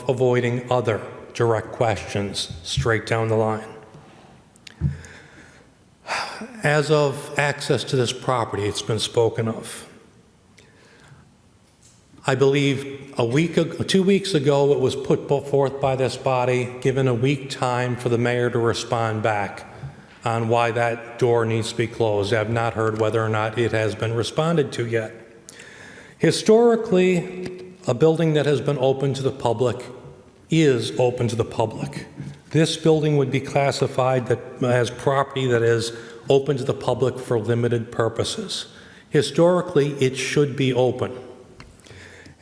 avoiding other direct questions straight down the line. As of access to this property, it's been spoken of. I believe 2 weeks ago, it was put forth by this body, given a week time for the mayor to respond back on why that door needs to be closed. I have not heard whether or not it has been responded to yet. Historically, a building that has been open to the public is open to the public. This building would be classified as property that is open to the public for limited purposes. Historically, it should be open.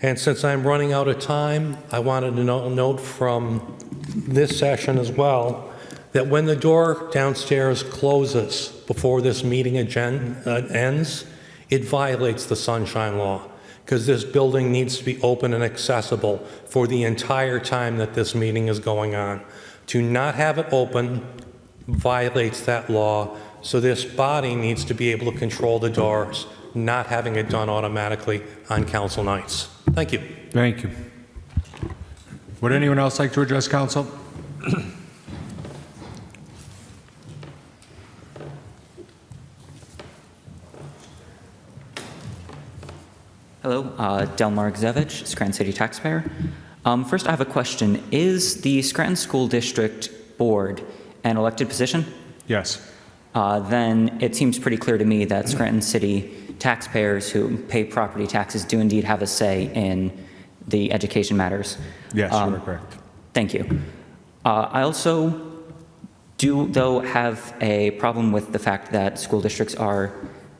And since I'm running out of time, I wanted to note from this session as well that when the door downstairs closes before this meeting ends, it violates the sunshine law, because this building needs to be open and accessible for the entire time that this meeting is going on. To not have it open violates that law, so this body needs to be able to control the doors, not having it done automatically on council nights. Thank you. Thank you. Would anyone else like to address council? Hello, Delmar Gzevich, Scranton City taxpayer. First, I have a question. Is the Scranton School District Board an elected position? Yes. Then it seems pretty clear to me that Scranton City taxpayers who pay property taxes do indeed have a say in the education matters. Yes, you are correct. Thank you. I also do, though, have a problem with the fact that school districts are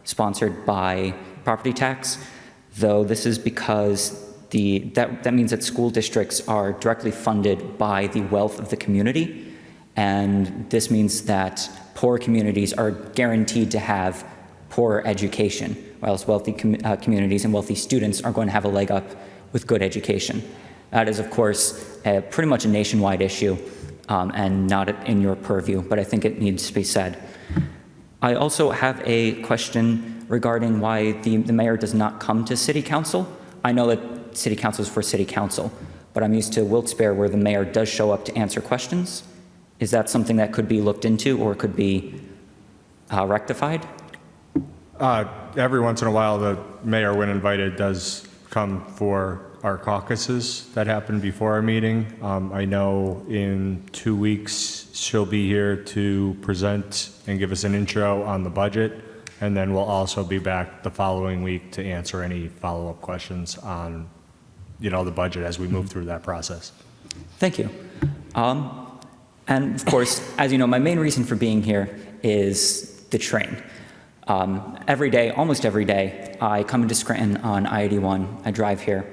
sponsored by property tax, though this is because that means that school districts are directly funded by the wealth of the community, and this means that poor communities are guaranteed to have poor education, whilst wealthy communities and wealthy students are going to have a leg up with good education. That is, of course, pretty much a nationwide issue and not in your purview, but I think it needs to be said. I also have a question regarding why the mayor does not come to city council. I know that city council is for city council, but I'm used to Wilkes-Barre where the mayor does show up to answer questions. Is that something that could be looked into or could be rectified? Every once in a while, the mayor, when invited, does come for our caucuses that happen before our meeting. I know in 2 weeks, she'll be here to present and give us an intro on the budget, and then we'll also be back the following week to answer any follow-up questions on, the budget as we move through that process. Thank you. And of course, as you know, my main reason for being here is the train. Every day, almost every day, I come into Scranton on I-81. I drive here.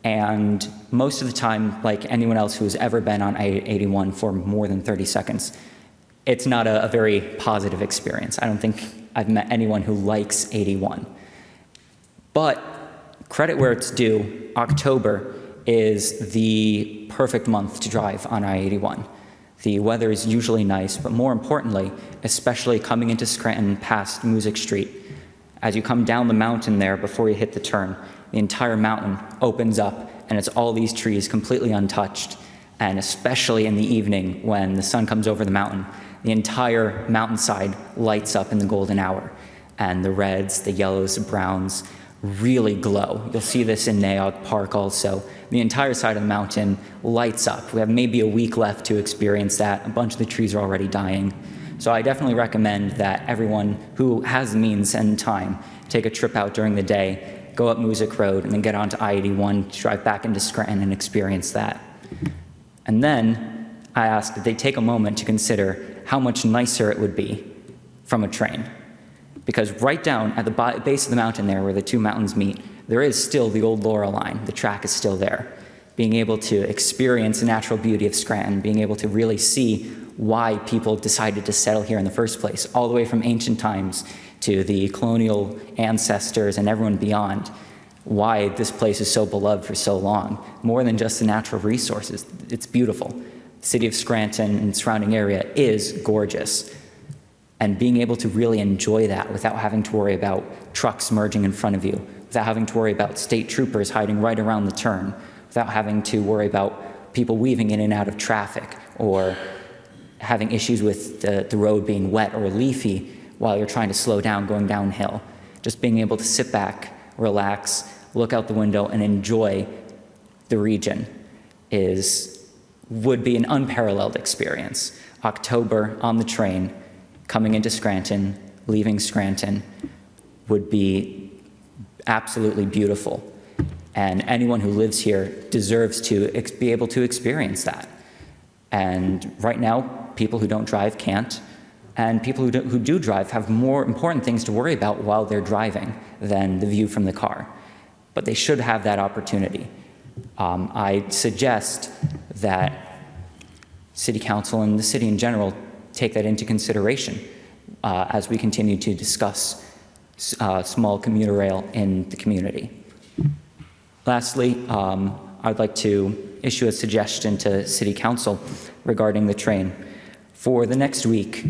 And most of the time, like anyone else who's ever been on I-81 for more than 30 seconds, it's not a very positive experience. I don't think I've met anyone who likes 81. But credit where it's due, October is the perfect month to drive on I-81. The weather is usually nice, but more importantly, especially coming into Scranton past Music Street, as you come down the mountain there before you hit the turn, the entire mountain opens up and it's all these trees completely untouched. And especially in the evening when the sun comes over the mountain, the entire mountainside lights up in the golden hour. And the reds, the yellows, the browns really glow. You'll see this in Naog Park also. The entire side of the mountain lights up. We have maybe a week left to experience that. A bunch of the trees are already dying. So I definitely recommend that everyone who has means and time take a trip out during the day, go up Music Road, and then get onto I-81 to drive back into Scranton and experience that. And then I asked that they take a moment to consider how much nicer it would be from a train. Because right down at the base of the mountain there where the two mountains meet, there is still the old Laurel line. The track is still there. Being able to experience the natural beauty of Scranton, being able to really see why people decided to settle here in the first place, all the way from ancient times to the colonial ancestors and everyone beyond, why this place is so beloved for so long. More than just the natural resources, it's beautiful. The city of Scranton and surrounding area is gorgeous. And being able to really enjoy that without having to worry about trucks merging in front of you, without having to worry about state troopers hiding right around the turn, without having to worry about people weaving in and out of traffic or having issues with the road being wet or leafy while you're trying to slow down going downhill. Just being able to sit back, relax, look out the window and enjoy the region would be an unparalleled experience. October on the train, coming into Scranton, leaving Scranton, would be absolutely beautiful. And anyone who lives here deserves to be able to experience that. And right now, people who don't drive can't. And people who do drive have more important things to worry about while they're driving than the view from the car. But they should have that opportunity. I suggest that City Council and the city in general take that into consideration as we continue to discuss small commuter rail in the community. Lastly, I'd like to issue a suggestion to City Council regarding the train. For the next week,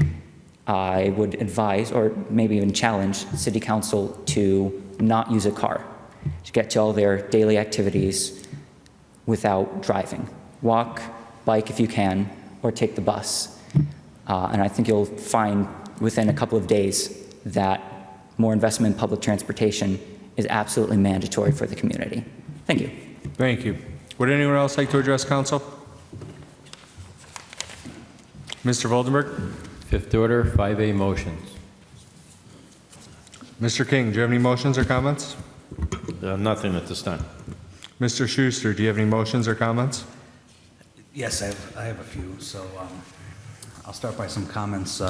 I would advise, or maybe even challenge, City Council to not use a car to get to all their daily activities without driving. Walk, bike if you can, or take the bus. And I think you'll find within a couple of days that more investment in public transportation is absolutely mandatory for the community. Thank you. Thank you. Would anyone else like to address council? Mr. Voldenberg? Fifth order, 5A motions. Mr. King, do you have any motions or comments? Nothing at this time. Mr. Schuster, do you have any motions or comments? Yes, I have a few. So I'll start by some comments.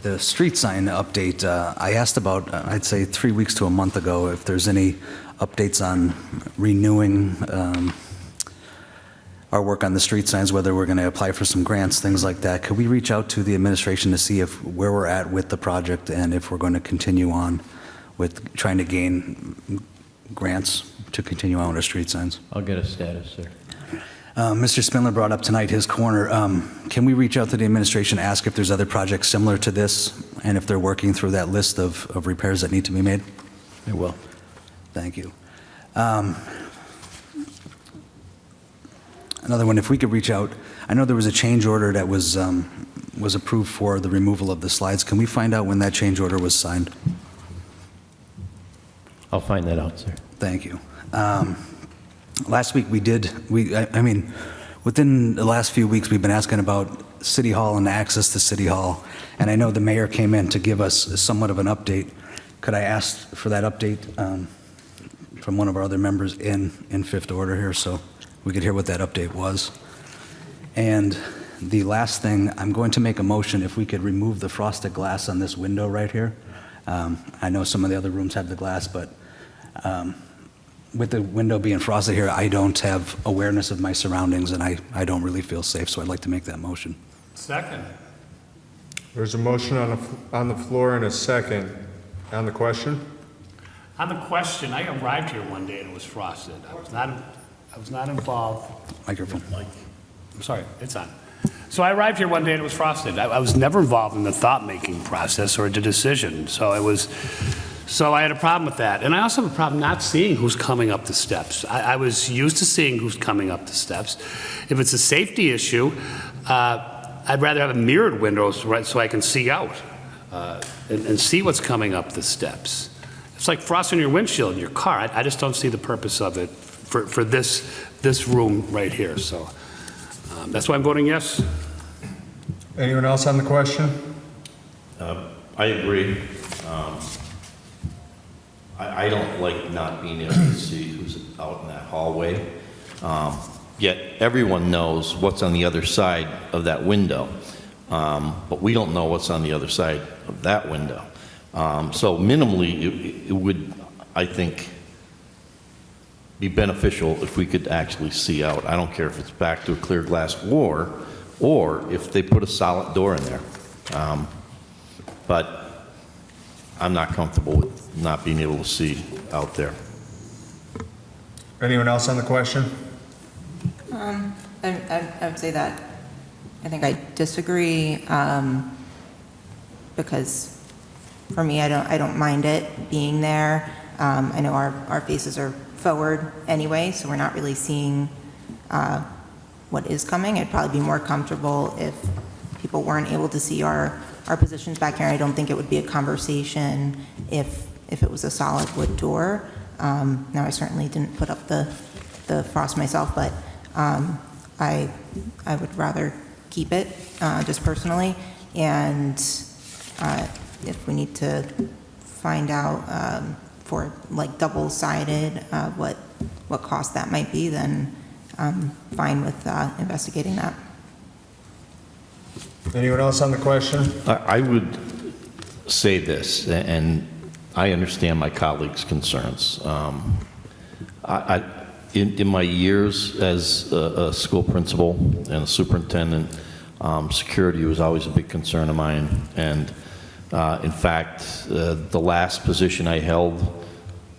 The street sign update, I asked about, I'd say 3 weeks to a month ago, if there's any updates on renewing our work on the street signs, whether we're going to apply for some grants, things like that. Could we reach out to the administration to see where we're at with the project and if we're going to continue on with trying to gain grants to continue on with our street signs? I'll get a status, sir. Mr. Spindler brought up tonight his corner. Can we reach out to the administration, ask if there's other projects similar to this, and if they're working through that list of repairs that need to be made? I will. Thank you. Another one, if we could reach out, I know there was a change order that was approved for the removal of the slides. Can we find out when that change order was signed? I'll find that out, sir. Thank you. Last week I mean, within the last few weeks, we've been asking about City Hall and access to City Hall. And I know the mayor came in to give us somewhat of an update. Could I ask for that update from one of our other members in fifth order here so we could hear what that update was? And the last thing, I'm going to make a motion if we could remove the frosted glass on this window right here. I know some of the other rooms have the glass, but with the window being frosted here, I don't have awareness of my surroundings, and I don't really feel safe, so I'd like to make that motion. Second. There's a motion on the floor and a second. On the question? On the question, I arrived here one day and it was frosted. I was not involved. Microphone. I'm sorry, it's on. So I arrived here one day and it was frosted. I was never involved in the thought-making process or the decision. So I had a problem with that. And I also have a problem not seeing who's coming up the steps. I was used to seeing who's coming up the steps. If it's a safety issue, I'd rather have a mirrored window so I can see out and see what's coming up the steps. It's like frosting your windshield in your car. I just don't see the purpose of it for this room right here. So that's why I'm voting yes. Anyone else on the question? I agree. I don't like not being able to see who's out in that hallway. Yet everyone knows what's on the other side of that window. But we don't know what's on the other side of that window. So minimally, it would, I think, be beneficial if we could actually see out. I don't care if it's back to a clear glass or if they put a solid door in there. But I'm not comfortable with not being able to see out there. Anyone else on the question? I would say that I think I disagree because for me, I don't mind it being there. I know our faces are forward anyway, so we're not really seeing what is coming. I'd probably be more comfortable if people weren't able to see our positions back here. I don't think it would be a conversation if it was a solid wood door. Now, I certainly didn't put up the frost myself, but I would rather keep it, just personally. And if we need to find out for like double-sided what cost that might be, then I'm fine with investigating that. Anyone else on the question? I would say this, and I understand my colleagues' concerns. In my years as a school principal and a superintendent, security was always a big concern of mine. And in fact, the last position I held,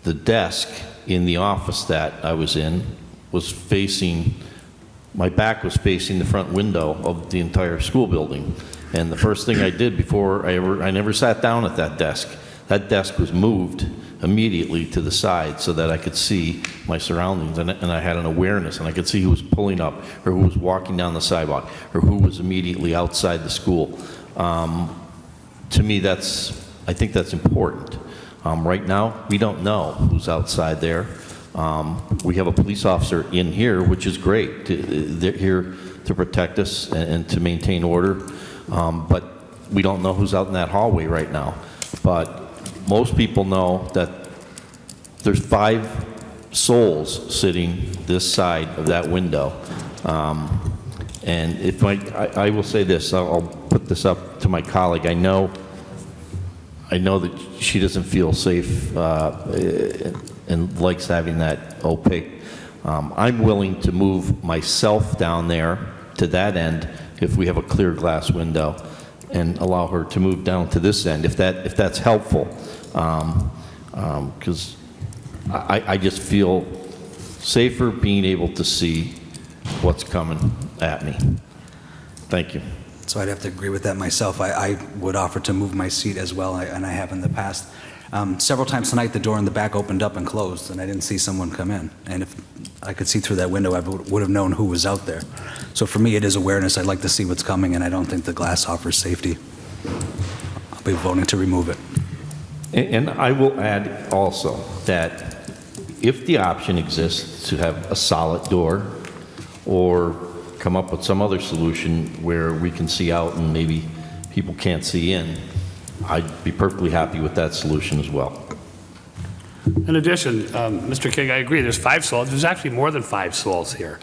the desk in the office that I was in was facing, my back was facing the front window of the entire school building. And the first thing I did before I never sat down at that desk was moved immediately to the side so that I could see my surroundings, and I had an awareness, and I could see who was pulling up or who was walking down the sidewalk or who was immediately outside the school. To me, I think that's important. Right now, we don't know who's outside there. We have a police officer in here, which is great. They're here to protect us and to maintain order, but we don't know who's out in that hallway right now. But most people know that there's 5 souls sitting this side of that window. And if I will say this, I'll put this up to my colleague. I know that she doesn't feel safe and likes having that opaque. I'm willing to move myself down there to that end if we have a clear glass window, and allow her to move down to this end if that's helpful, because I just feel safer being able to see what's coming at me. Thank you. So I'd have to agree with that myself. I would offer to move my seat as well, and I have in the past. Several times tonight, the door in the back opened up and closed, and I didn't see someone come in. And if I could see through that window, I would have known who was out there. So for me, it is awareness. I'd like to see what's coming, and I don't think the glass offers safety. I'll be voting to remove it. And I will add also that if the option exists to have a solid door or come up with some other solution where we can see out and maybe people can't see in, I'd be perfectly happy with that solution as well. In addition, Mr. King, I agree, there's 5 stalls. There's actually more than 5 stalls here.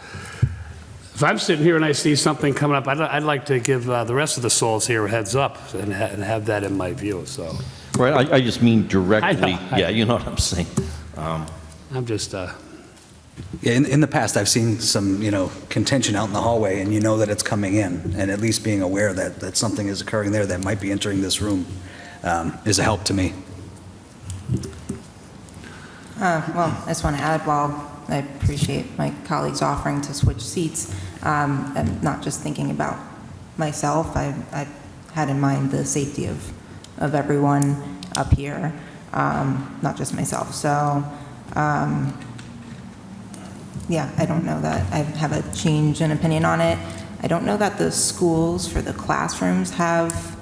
If I'm sitting here and I see something coming up, I'd like to give the rest of the stalls here a heads up and have that in my view, so. Right, I just mean directly. I know. Yeah, you know what I'm saying. I'm just, Yeah, in the past, I've seen some, contention out in the hallway, and you know that it's coming in, and at least being aware that something is occurring there that might be entering this room is a help to me. Well, I just want to add, while I appreciate my colleagues offering to switch seats, I'm not just thinking about myself. I had in mind the safety of everyone up here, not just myself. So, yeah, I don't know that I have a change in opinion on it. I don't know that the schools for the classrooms have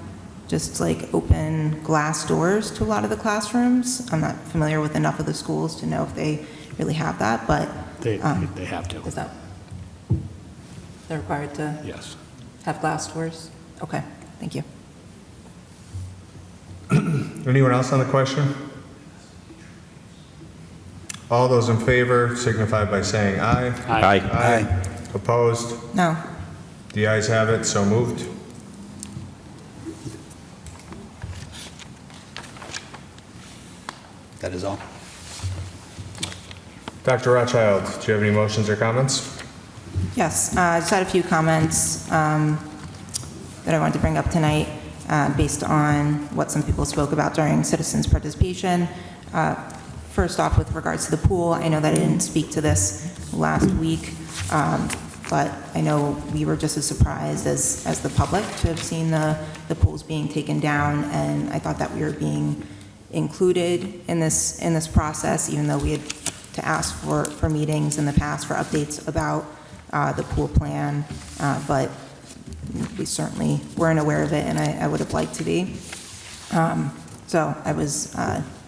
just like open glass doors to a lot of the classrooms. I'm not familiar with enough of the schools to know if they really have that, but they have to. is that they're required to Yes. have glass doors? Okay, thank you. Anyone else on the question? All those in favor signify by saying aye. Aye. Aye. Opposed? No. The ayes have it, so moved. That is all. Dr. Rothchild, do you have any motions or comments? Yes, I just had a few comments that I wanted to bring up tonight based on what some people spoke about during citizens' participation. First off, with regards to the pool, I know that I didn't speak to this last week, but I know we were just as surprised as the public to have seen the pools being taken down, and I thought that we were being included in this process, even though we had to ask for meetings in the past for updates about the pool plan, but we certainly weren't aware of it, and I would have liked to be. So I was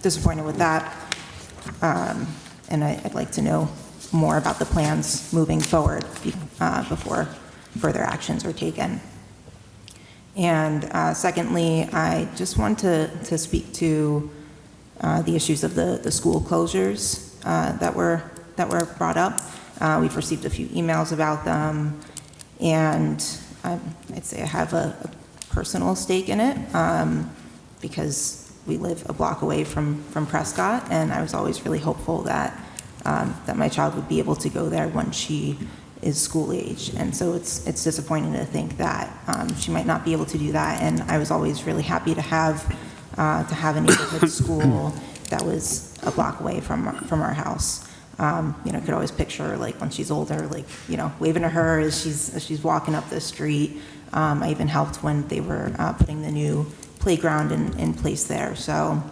disappointed with that. And I'd like to know more about the plans moving forward before further actions are taken. And secondly, I just want to speak to the issues of the school closures that were brought up. We've received a few emails about them, and I'd say I have a personal stake in it because we live a block away from Prescott, and I was always really hopeful that my child would be able to go there when she is school age. And so it's disappointing to think that she might not be able to do that. And I was always really happy to have a neighborhood school that was a block away from our house. Could always picture her, like when she's older, like waving to her as she's walking up the street. I even helped when they were putting the new playground in place there. So,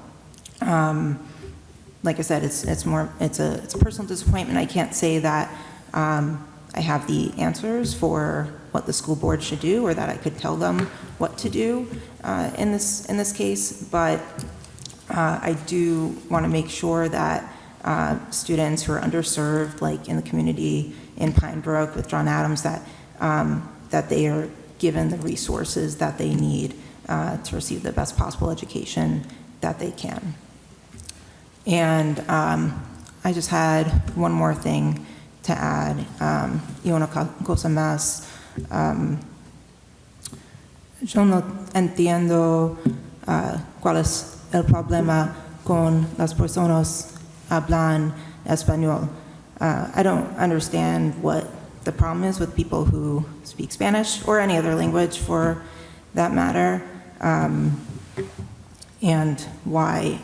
like I said, it's a personal disappointment. I can't say that I have the answers for what the school board should do, or that I could tell them what to do in this case. But I do want to make sure that students who are underserved, like in the community in Pine Brook with John Adams, that they are given the resources that they need to receive the best possible education that they can. And I just had one more thing to add. Y una cosa más. Yo no entiendo cuál es el problema con las personas hablan español. I don't understand what the problem is with people who speak Spanish or any other language for that matter. And why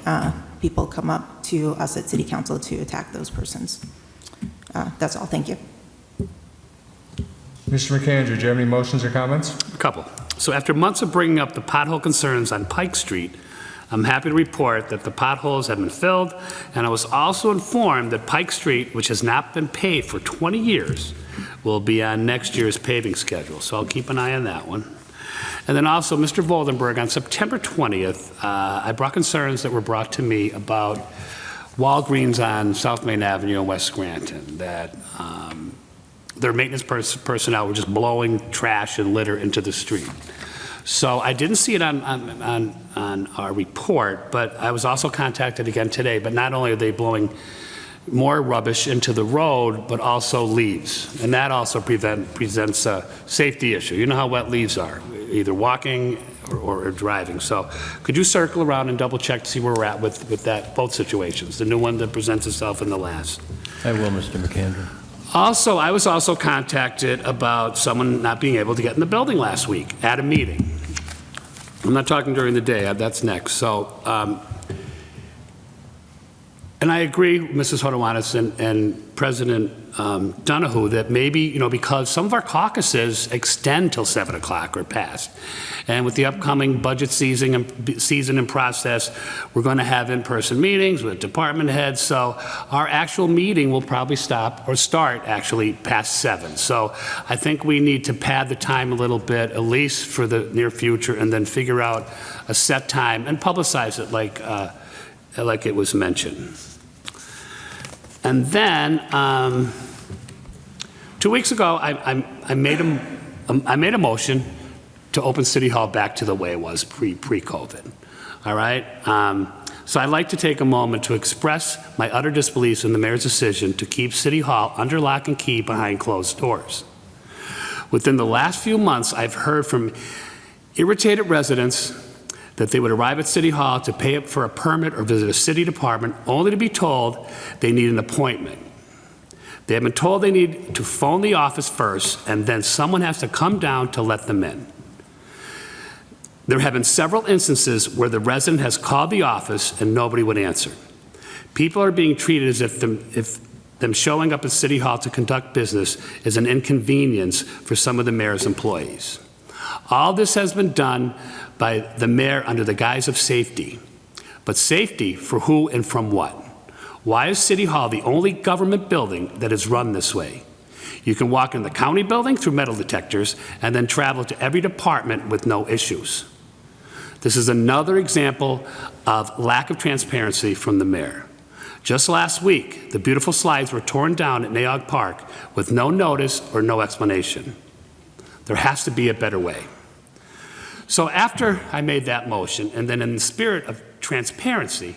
people come up to us at City Council to attack those persons. That's all. Thank you. Mr. McAndrew, do you have any motions or comments? A couple. So after months of bringing up the pothole concerns on Pike Street, I'm happy to report that the potholes have been filled, and I was also informed that Pike Street, which has not been paved for 20 years, will be on next year's paving schedule. So I'll keep an eye on that one. And then also, Mr. Voldenberg, on September 20th, I brought concerns that were brought to me about Walgreens on South Main Avenue in West Scranton, that their maintenance personnel were just blowing trash and litter into the street. So I didn't see it on our report, but I was also contacted again today. But not only are they blowing more rubbish into the road, but also leaves. And that also presents a safety issue. You know how wet leaves are, either walking or driving. So could you circle around and double check to see where we're at with that, both situations, the new one that presents itself and the last? I will, Mr. McAndrew. Also, I was also contacted about someone not being able to get in the building last week at a meeting. I'm not talking during the day, that's next. So, and I agree, Mrs. Hodowanis and President Donahue, that maybe, because some of our caucuses extend till 7 o'clock or past. And with the upcoming budget season and process, we're going to have in-person meetings with department heads. So our actual meeting will probably start actually past 7. So I think we need to pad the time a little bit, at least for the near future, and then figure out a set time and publicize it like it was mentioned. And then 2 weeks ago, I made a motion to open City Hall back to the way it was pre-COVID. All right. So I'd like to take a moment to express my utter disbelief in the mayor's decision to keep City Hall under lock and key behind closed doors. Within the last few months, I've heard from irritated residents that they would arrive at City Hall to pay up for a permit or visit a city department only to be told they need an appointment. They have been told they need to phone the office first, and then someone has to come down to let them in. There have been several instances where the resident has called the office and nobody would answer. People are being treated as if them showing up at City Hall to conduct business is an inconvenience for some of the mayor's employees. All this has been done by the mayor under the guise of safety. But safety for who and from what? Why is City Hall the only government building that is run this way? You can walk in the county building through metal detectors and then travel to every department with no issues. This is another example of lack of transparency from the mayor. Just last week, the beautiful slides were torn down at Naog Park with no notice or no explanation. There has to be a better way. So after I made that motion, and then in the spirit of transparency,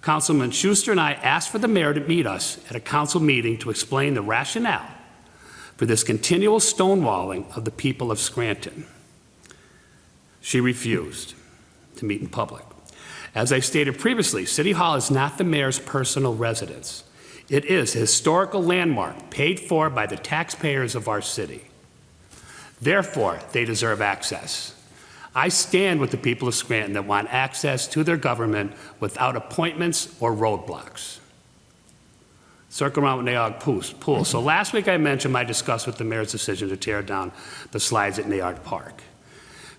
Councilman Schuster and I asked for the mayor to meet us at a council meeting to explain the rationale for this continual stonewalling of the people of Scranton. She refused to meet in public. As I stated previously, City Hall is not the mayor's personal residence. It is a historical landmark paid for by the taxpayers of our city. Therefore, they deserve access. I stand with the people of Scranton that want access to their government without appointments or roadblocks. Circle around with Naog Pool. So last week I mentioned my disgust with the mayor's decision to tear down the slides at Naog Park.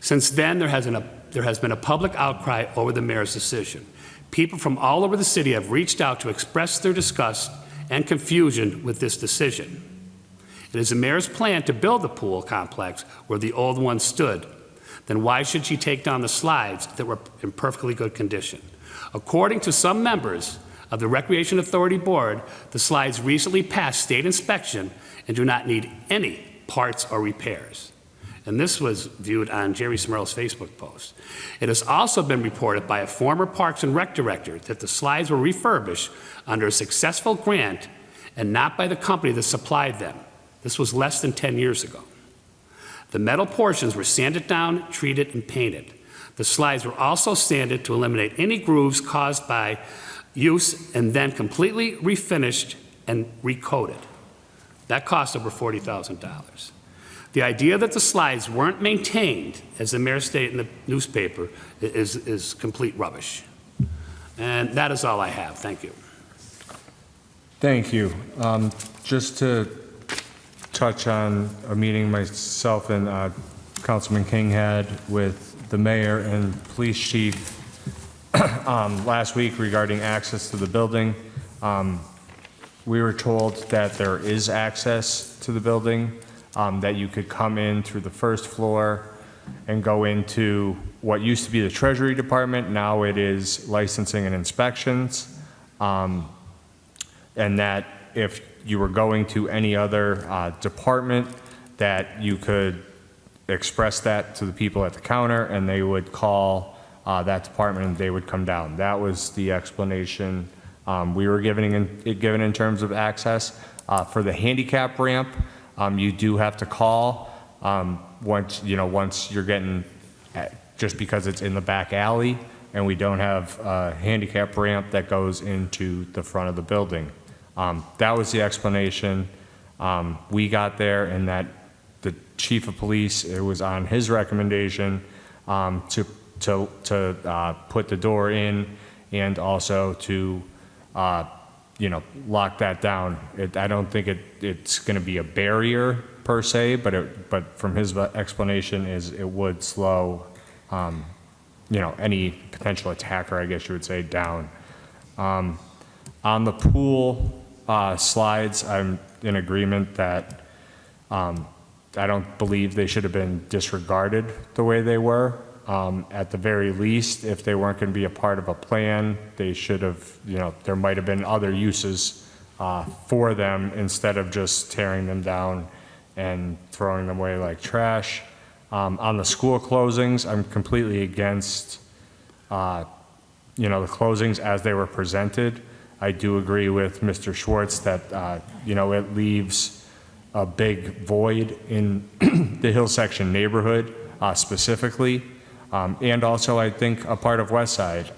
Since then, there has been a public outcry over the mayor's decision. People from all over the city have reached out to express their disgust and confusion with this decision. It is the mayor's plan to build the pool complex where the old one stood. Then why should she take down the slides that were in perfectly good condition? According to some members of the Recreation Authority Board, the slides recently passed state inspection and do not need any parts or repairs. And this was viewed on Jerry Smurl's Facebook post. It has also been reported by a former Parks and Rec director that the slides were refurbished under a successful grant and not by the company that supplied them. This was less than 10 years ago. The metal portions were sanded down, treated, and painted. The slides were also sanded to eliminate any grooves caused by use and then completely refinished and recoated. That cost over $40,000. The idea that the slides weren't maintained, as the mayor stated in the newspaper, is complete rubbish. And that is all I have. Thank you. Thank you. Just to touch on a meeting myself and Councilman King had with the mayor and police chief last week regarding access to the building. We were told that there is access to the building, that you could come in through the first floor and go into what used to be the Treasury Department. Now it is licensing and inspections. And that if you were going to any other department, that you could express that to the people at the counter and they would call that department and they would come down. That was the explanation we were given in terms of access. For the handicap ramp, you do have to call once you're getting, just because it's in the back alley and we don't have a handicap ramp that goes into the front of the building. That was the explanation we got there, and that the chief of police, it was on his recommendation to put the door in and also to lock that down. I don't think it's going to be a barrier per se, but from his explanation is it would slow any potential attacker, I guess you would say, down. On the pool slides, I'm in agreement that I don't believe they should have been disregarded the way they were. At the very least, if they weren't going to be a part of a plan, they should have, there might have been other uses for them instead of just tearing them down and throwing them away like trash. On the school closings, I'm completely against, the closings as they were presented. I do agree with Mr. Schwartz that, it leaves a big void in the Hill Section neighborhood specifically. And also, I think, a part of West Side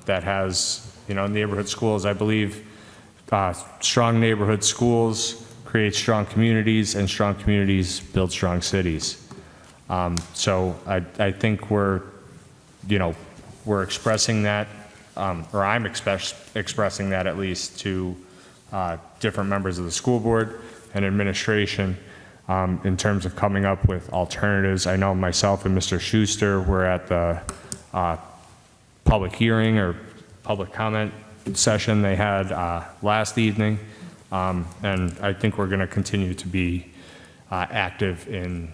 that has, neighborhood schools. I believe strong neighborhood schools create strong communities, and strong communities build strong cities. So I think we're expressing that, or I'm expressing that at least to different members of the school board and administration in terms of coming up with alternatives. I know myself and Mr. Schuster were at the public hearing or public comment session they had last evening, and I think we're going to continue to be active in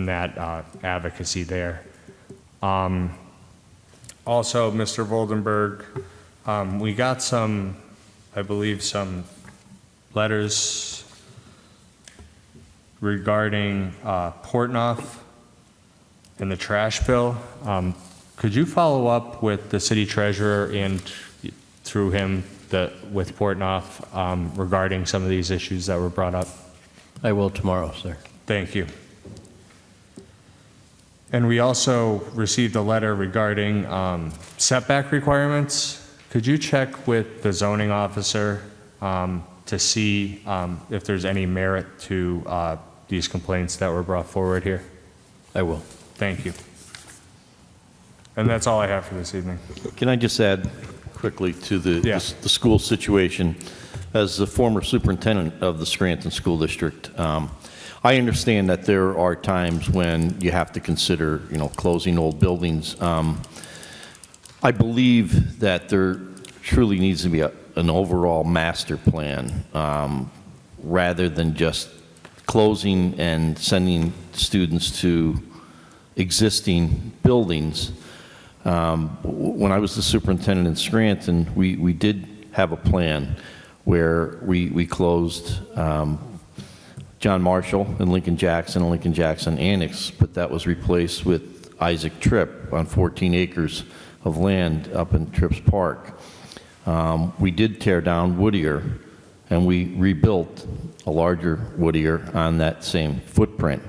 that advocacy there. Also, Mr. Voldenberg, we got some letters regarding Portnoy and the trash bill. Could you follow up with the city treasurer and through him with Portnoy regarding some of these issues that were brought up? I will tomorrow, sir. Thank you. And we also received a letter regarding setback requirements. Could you check with the zoning officer to see if there's any merit to these complaints that were brought forward here? I will. Thank you. And that's all I have for this evening. Can I just add quickly to the school situation? As the former superintendent of the Scranton School District, I understand that there are times when you have to consider, closing old buildings. I believe that there truly needs to be an overall master plan rather than just closing and sending students to existing buildings. When I was the superintendent in Scranton, we did have a plan where we closed John Marshall and Lincoln Jackson Annex, but that was replaced with Isaac Tripp on 14 acres of land up in Tripp's Park. We did tear down Whittier, and we rebuilt a larger Whittier on that same footprint.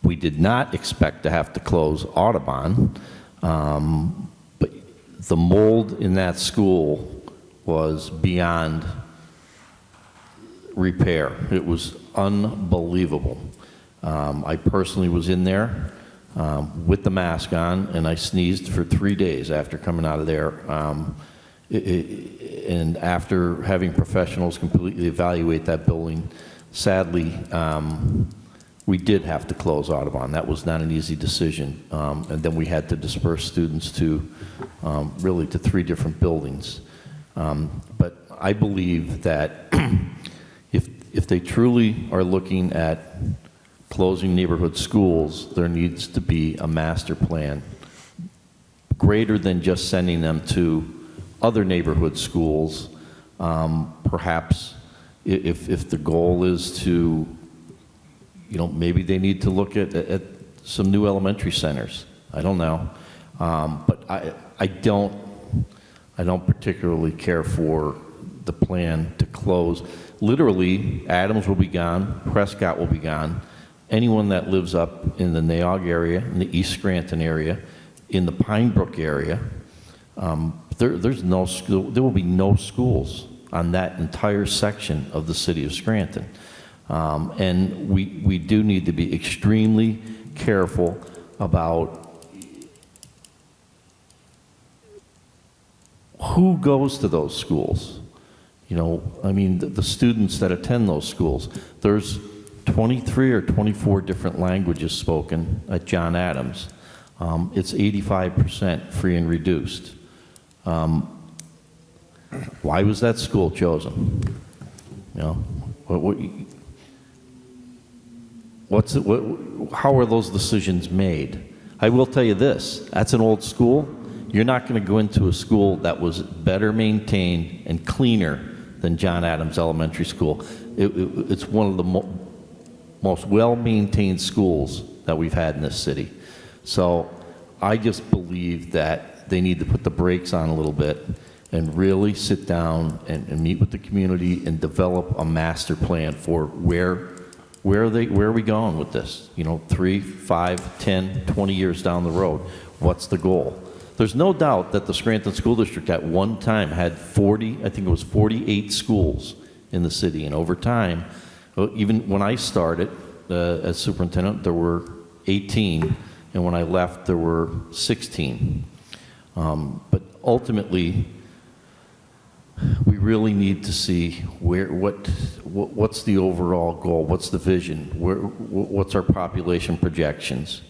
We did not expect to have to close Audubon, but the mold in that school was beyond repair. It was unbelievable. I personally was in there with the mask on, and I sneezed for 3 days after coming out of there. And after having professionals completely evaluate that building, sadly, we did have to close Audubon. That was not an easy decision. And then we had to disperse students to really to 3 different buildings. But I believe that if they truly are looking at closing neighborhood schools, there needs to be a master plan greater than just sending them to other neighborhood schools. Perhaps if the goal is to, maybe they need to look at some new elementary centers. I don't know. But I don't particularly care for the plan to close. Literally, Adams will be gone, Prescott will be gone. Anyone that lives up in the Naog area, in the East Scranton area, in the Pine Brook area, there's no school. There will be no schools on that entire section of the city of Scranton, and we do need to be extremely careful about who goes to those schools. The students that attend those schools. There's 23 or 24 different languages spoken at John Adams. It's 85% free and reduced. Why was that school chosen? How are those decisions made? I will tell you this, that's an old school. You're not going to go into a school that was better maintained and cleaner than John Adams Elementary School. It's one of the most well-maintained schools that we've had in this city. So I just believe that they need to put the brakes on a little bit and really sit down and meet with the community and develop a master plan for where are we going with this? 3, 5, 10, 20 years down the road. What's the goal? There's no doubt that the Scranton School District at one time had 48 schools in the city. And over time, even when I started as superintendent, there were 18. And when I left, there were 16. But ultimately, we really need to see what's the overall goal, what's the vision, what's our population projections.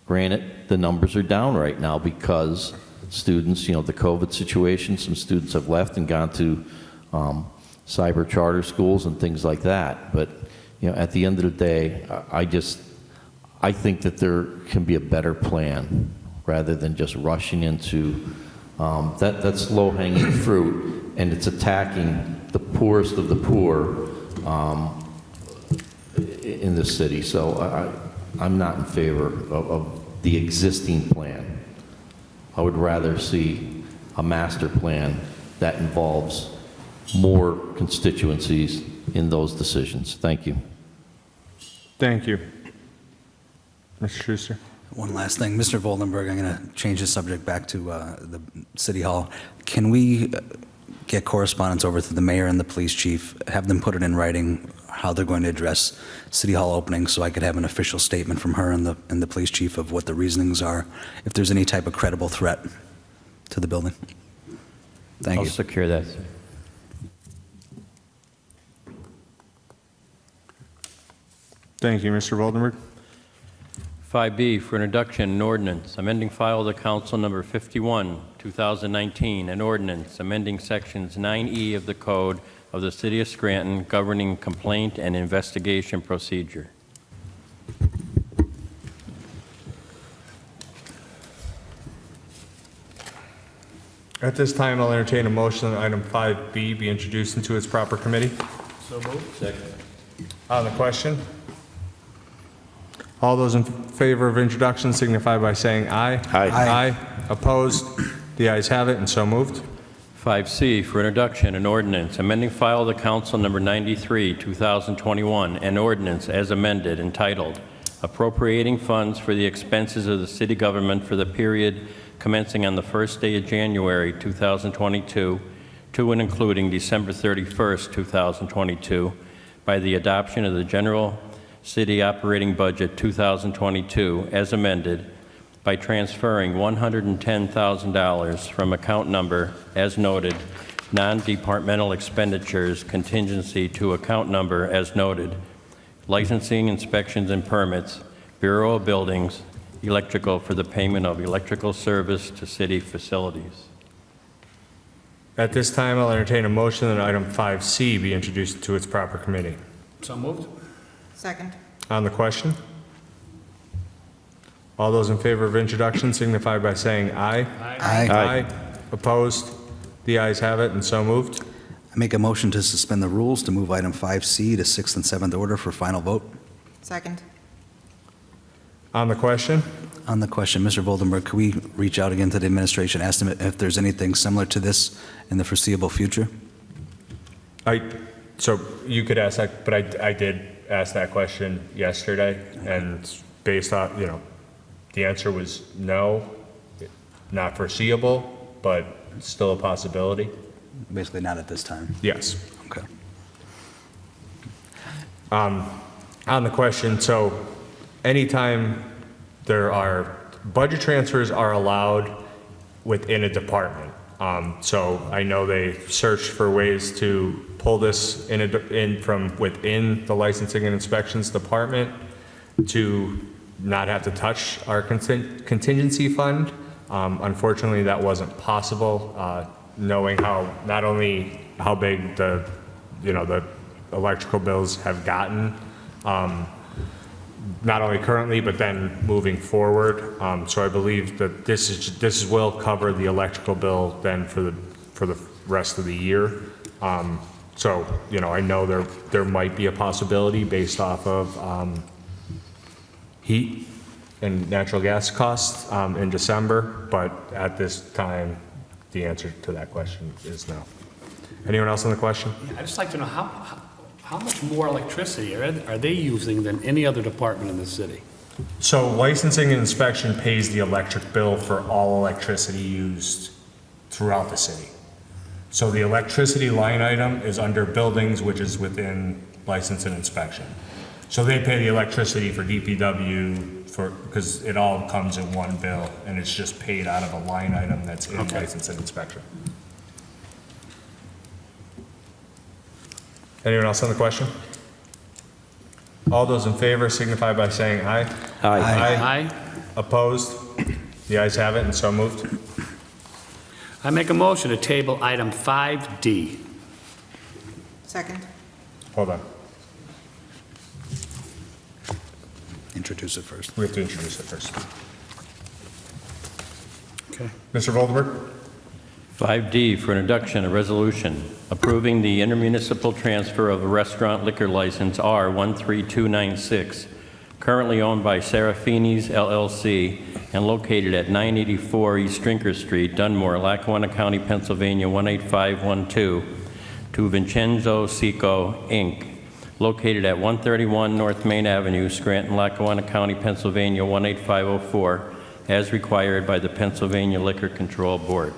Granted, the numbers are down right now because students, the COVID situation, some students have left and gone to cyber charter schools and things like that. But at the end of the day, I think that there can be a better plan rather than just rushing into that's low-hanging fruit, and it's attacking the poorest of the poor in the city. So I'm not in favor of the existing plan. I would rather see a master plan that involves more constituencies in those decisions. Thank you. Thank you. Mr. Schuster. One last thing. Mr. Voldenberg, I'm going to change the subject back to the City Hall. Can we get correspondence over to the mayor and the police chief, have them put it in writing how they're going to address City Hall opening, so I could have an official statement from her and the police chief of what the reasonings are, if there's any type of credible threat to the building? Thank you. I'll secure that. Thank you, Mr. Voldenberg. 5B for introduction, an ordinance amending file of the council number 51, 2019, an ordinance amending sections 9E of the code of the city of Scranton governing complaint and investigation procedure. At this time, I'll entertain a motion that item 5B be introduced into its proper committee. So moved. Second. On the question? All those in favor of introduction signify by saying aye. Aye. Aye. Opposed? The ayes have it, and so moved. 5C for introduction, an ordinance amending file of the council number 93, 2021, an ordinance as amended entitled appropriating funds for the expenses of the city government for the period commencing on the first day of January 2022 to and including December 31st, 2022 by the adoption of the general city operating budget 2022 as amended by transferring $110,000 from account number, as noted, non-departmental expenditures contingency to account number, as noted, licensing, inspections, and permits, Bureau of Buildings, electrical for the payment of electrical service to city facilities. At this time, I'll entertain a motion that item 5C be introduced to its proper committee. So moved. Second. On the question? All those in favor of introduction signify by saying aye. Aye. Aye. Opposed? The ayes have it, and so moved. I make a motion to suspend the rules to move item 5C to sixth and seventh order for final vote. Second. On the question? On the question, Mr. Voldenberg, could we reach out again to the administration, ask them if there's anything similar to this in the foreseeable future? So you could ask that, but I did ask that question yesterday, and based on, the answer was no, not foreseeable, but still a possibility. Basically not at this time. Yes. Okay. On the question, so anytime there are, budget transfers are allowed within a department. So I know they searched for ways to pull this in from within the licensing and inspections department to not have to touch our contingency fund. Unfortunately, that wasn't possible, knowing not only how big the electrical bills have gotten, not only currently, but then moving forward. So I believe that this will cover the electrical bill then for the rest of the year. So, I know there might be a possibility based off of heat and natural gas costs in December, but at this time, the answer to that question is no. Anyone else on the question? I'd just like to know how much more electricity are they using than any other department in the city? So licensing and inspection pays the electric bill for all electricity used throughout the city. So the electricity line item is under buildings, which is within license and inspection. So they pay the electricity for DPW because it all comes in one bill, and it's just paid out of a line item that's in license and inspection. Anyone else on the question? All those in favor signify by saying aye. Aye. Opposed? The ayes have it, and so moved. I make a motion to table item 5D. Second. Hold on. Introduce it first. We have to introduce it first. Okay. Mr. Voldenberg? 5D for introduction, a resolution approving the intermunicipal transfer of a restaurant liquor license R13296, currently owned by Serafini's LLC and located at 984 East Drinker Street, Dunmore, Lackawanna County, Pennsylvania 18512, to Vincenzo Seco, Inc., located at 131 North Main Avenue, Scranton, Lackawanna County, Pennsylvania 18504, as required by the Pennsylvania Liquor Control Board.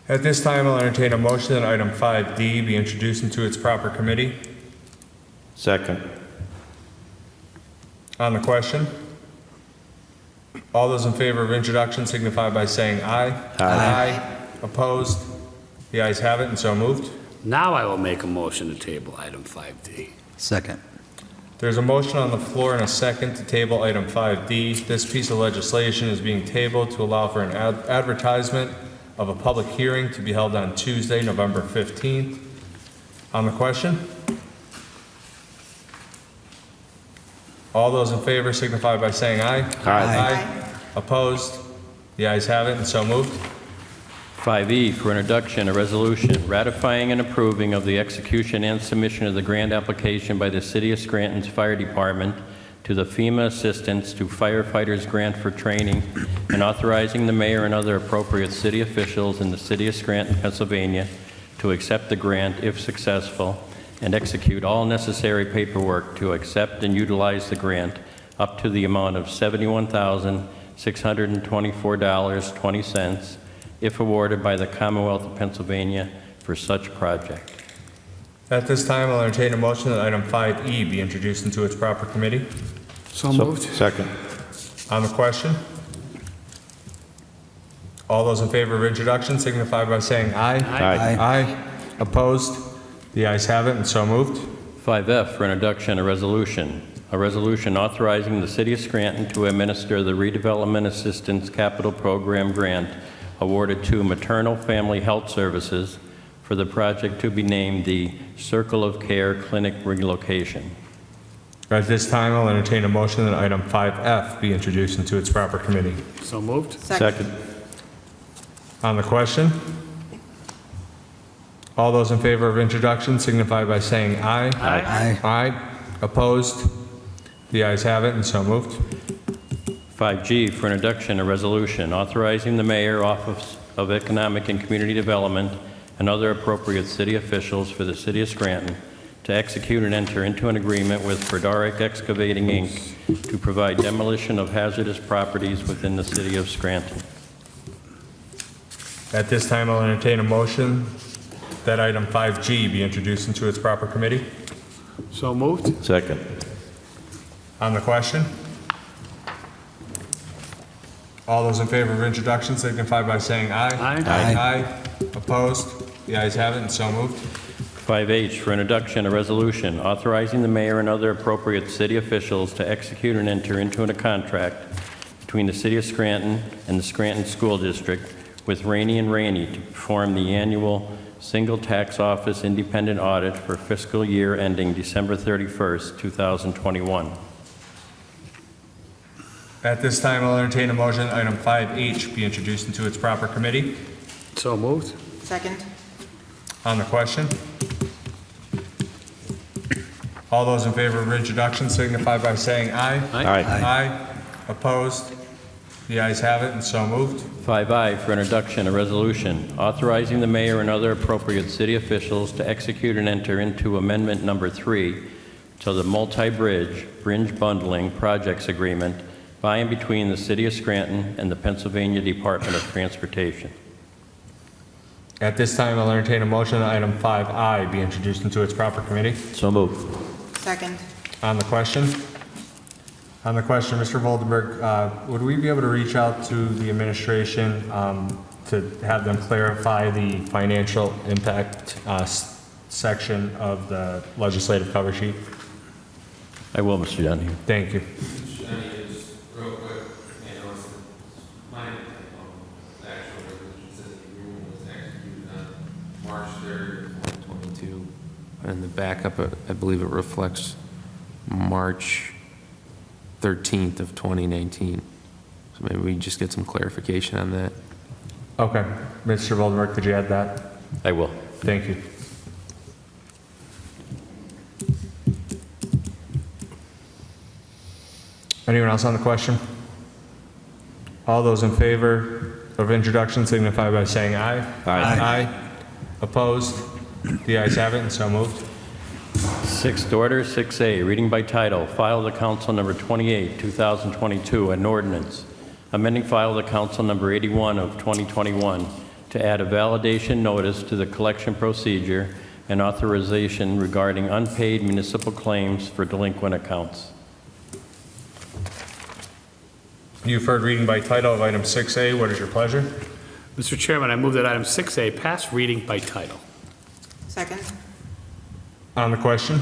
At this time, I'll entertain a motion that item 5D be introduced into its proper committee. Second. On the question? All those in favor of introduction signify by saying aye. Aye. Opposed? The ayes have it, and so moved. Now I will make a motion to table item 5D. Second. There's a motion on the floor and a second to table item 5D. This piece of legislation is being tabled to allow for an advertisement of a public hearing to be held on Tuesday, November 15th. On the question? All those in favor signify by saying aye. Aye. Opposed? The ayes have it, and so moved. 5E for introduction, a resolution ratifying and approving of the execution and submission of the grant application by the City of Scranton's Fire Department to the FEMA Assistance to Firefighters Grant for Training, and authorizing the mayor and other appropriate city officials in the City of Scranton, Pennsylvania, to accept the grant if successful, and execute all necessary paperwork to accept and utilize the grant up to the amount of $71,624.20, if awarded by the Commonwealth of Pennsylvania for such project. At this time, I'll entertain a motion that item 5E be introduced into its proper committee. So moved. Second. On the question? All those in favor of introduction signify by saying aye. Aye. Aye. Opposed? The ayes have it, and so moved. 5F for introduction, a resolution authorizing the City of Scranton to administer the Redevelopment Assistance Capital Program grant awarded to Maternal Family Health Services for the project to be named the Circle of Care Clinic relocation. At this time, I'll entertain a motion that item 5F be introduced into its proper committee. So moved. Second. On the question? All those in favor of introduction signify by saying aye. Aye. Aye. Opposed? The ayes have it, and so moved. 5G for introduction, a resolution authorizing the Mayor, Office of Economic and Community Development, and other appropriate city officials for the City of Scranton to execute and enter into an agreement with Frederick Excavating, Inc. to provide demolition of hazardous properties within the City of Scranton. At this time, I'll entertain a motion that item 5G be introduced into its proper committee. So moved. Second. On the question? All those in favor of introduction signify by saying aye. Aye. Aye. Opposed? The ayes have it, and so moved. 5H for introduction, a resolution authorizing the mayor and other appropriate city officials to execute and enter into a contract between the City of Scranton and the Scranton School District with Rainey and Rainey to perform the annual single tax office independent audit for fiscal year ending December 31st, 2021. At this time, I'll entertain a motion that item 5H be introduced into its proper committee. So moved. Second. On the question? All those in favor of introduction signify by saying aye. Aye. Aye. Opposed? The ayes have it, and so moved. 5I for introduction, a resolution authorizing the mayor and other appropriate city officials to execute and enter into Amendment Number 3 to the Multi-Bridge Bundling Projects Agreement by and between the City of Scranton and the Pennsylvania Department of Transportation. At this time, I'll entertain a motion that item 5I be introduced into its proper committee. So moved. Second. On the question? On the question, Mr. Voldenberg, would we be able to reach out to the administration to have them clarify the financial impact section of the legislative cover sheet? I will, Mr. Donahue. Thank you. Real quick, I know it's minor typo. The actual resolution says the agreement was executed on March 3rd, 2022. And the backup, I believe it reflects March 13th of 2019. So maybe we just get some clarification on that. Okay. Mr. Voldenberg, could you add that? I will. Thank you. Anyone else on the question? All those in favor of introduction signify by saying aye. Aye. Aye. Opposed? The ayes have it, and so moved. Sixth order, 6A, reading by title, file of the council number 28, 2022, an ordinance, amending file of the council number 81 of 2021 to add a validation notice to the collection procedure and authorization regarding unpaid municipal claims for delinquent accounts. You've heard reading by title of item 6A. What is your pleasure? Mr. Chairman, I move that item 6A pass reading by title. Second. On the question?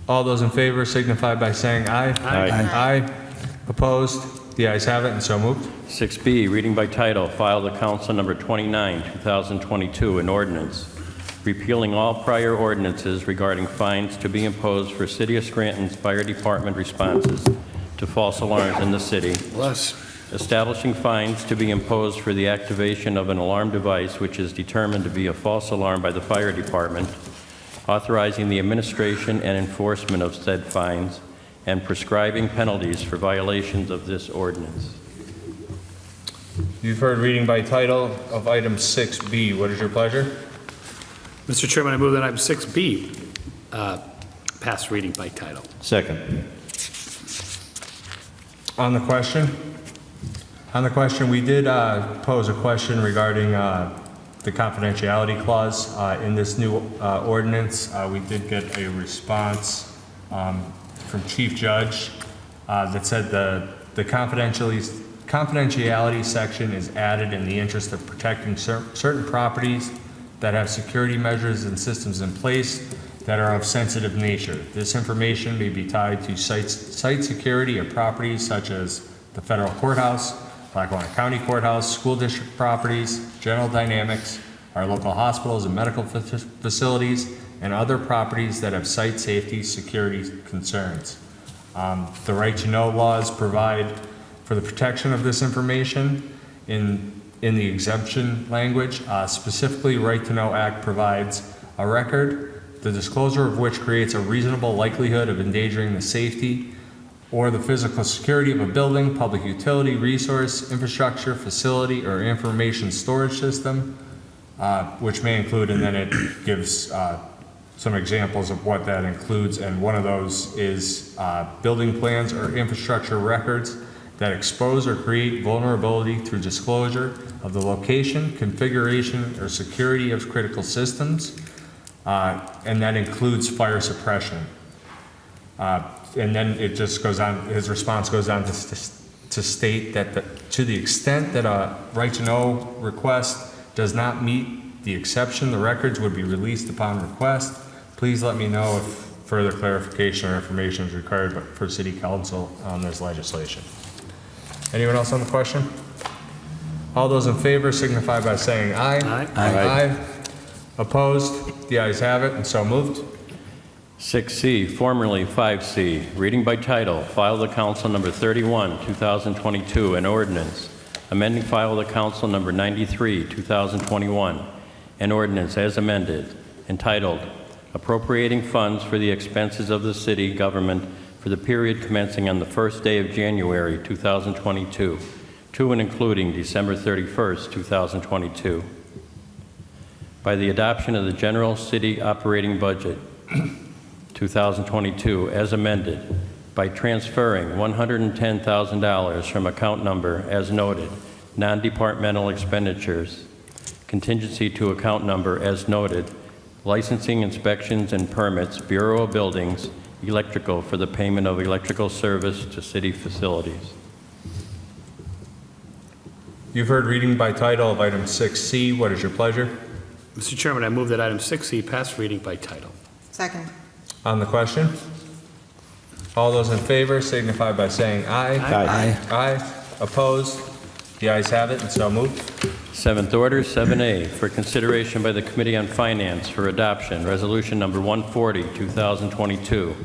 All those in favor signify by saying aye. Aye. Aye. Opposed? The ayes have it, and so moved. 6B, reading by title, file of the council number 29, 2022, an ordinance repealing all prior ordinances regarding fines to be imposed for City of Scranton's fire department responses to false alarms in the city. Bless. Establishing fines to be imposed for the activation of an alarm device which is determined to be a false alarm by the fire department, authorizing the administration and enforcement of said fines, and prescribing penalties for violations of this ordinance. You've heard reading by title of item 6B. What is your pleasure? Mr. Chairman, I move that item 6B pass reading by title. Second. On the question? On the question, we did pose a question regarding the confidentiality clause in this new ordinance. We did get a response from Chief Judge that said the confidentiality section is added in the interest of protecting certain properties that have security measures and systems in place that are of sensitive nature. This information may be tied to site security of properties such as the federal courthouse, Lackawanna County Courthouse, school district properties, General Dynamics, our local hospitals and medical facilities, and other properties that have site safety security concerns. The right to know laws provide for the protection of this information in the exemption language. Specifically, Right to Know Act provides a record, the disclosure of which creates a reasonable likelihood of endangering the safety or the physical security of a building, public utility, resource, infrastructure, facility, or information storage system, which may include, and then it gives some examples of what that includes, and one of those is building plans or infrastructure records that expose or create vulnerability through disclosure of the location, configuration, or security of critical systems, and that includes fire suppression. And then it just goes on, his response goes on to state that to the extent that a right to know request does not meet the exception, the records would be released upon request. Please let me know if further clarification or information is required for City Council on this legislation. Anyone else on the question? All those in favor signify by saying aye. Aye. Aye. Opposed? The ayes have it, and so moved. 6C, formerly 5C, reading by title, file of the council number 31, 2022, an ordinance, amending file of the council number 93, 2021, an ordinance as amended, entitled, appropriating funds for the expenses of the city government for the period commencing on the first day of January 2022 to and including December 31st, 2022. By the adoption of the general city operating budget 2022 as amended, by transferring $110,000 from account number as noted, non-departmental expenditures, contingency to account number as noted, licensing, inspections, and permits, Bureau of Buildings, electrical for the payment of electrical service to city facilities. You've heard reading by title of item 6C. What is your pleasure? Mr. Chairman, I move that item 6C pass reading by title. Second. On the question? All those in favor signify by saying aye. Aye. Aye. Opposed? The ayes have it, and so moved. Seventh order, 7A, for consideration by the Committee on Finance for adoption, resolution number 140, 2022,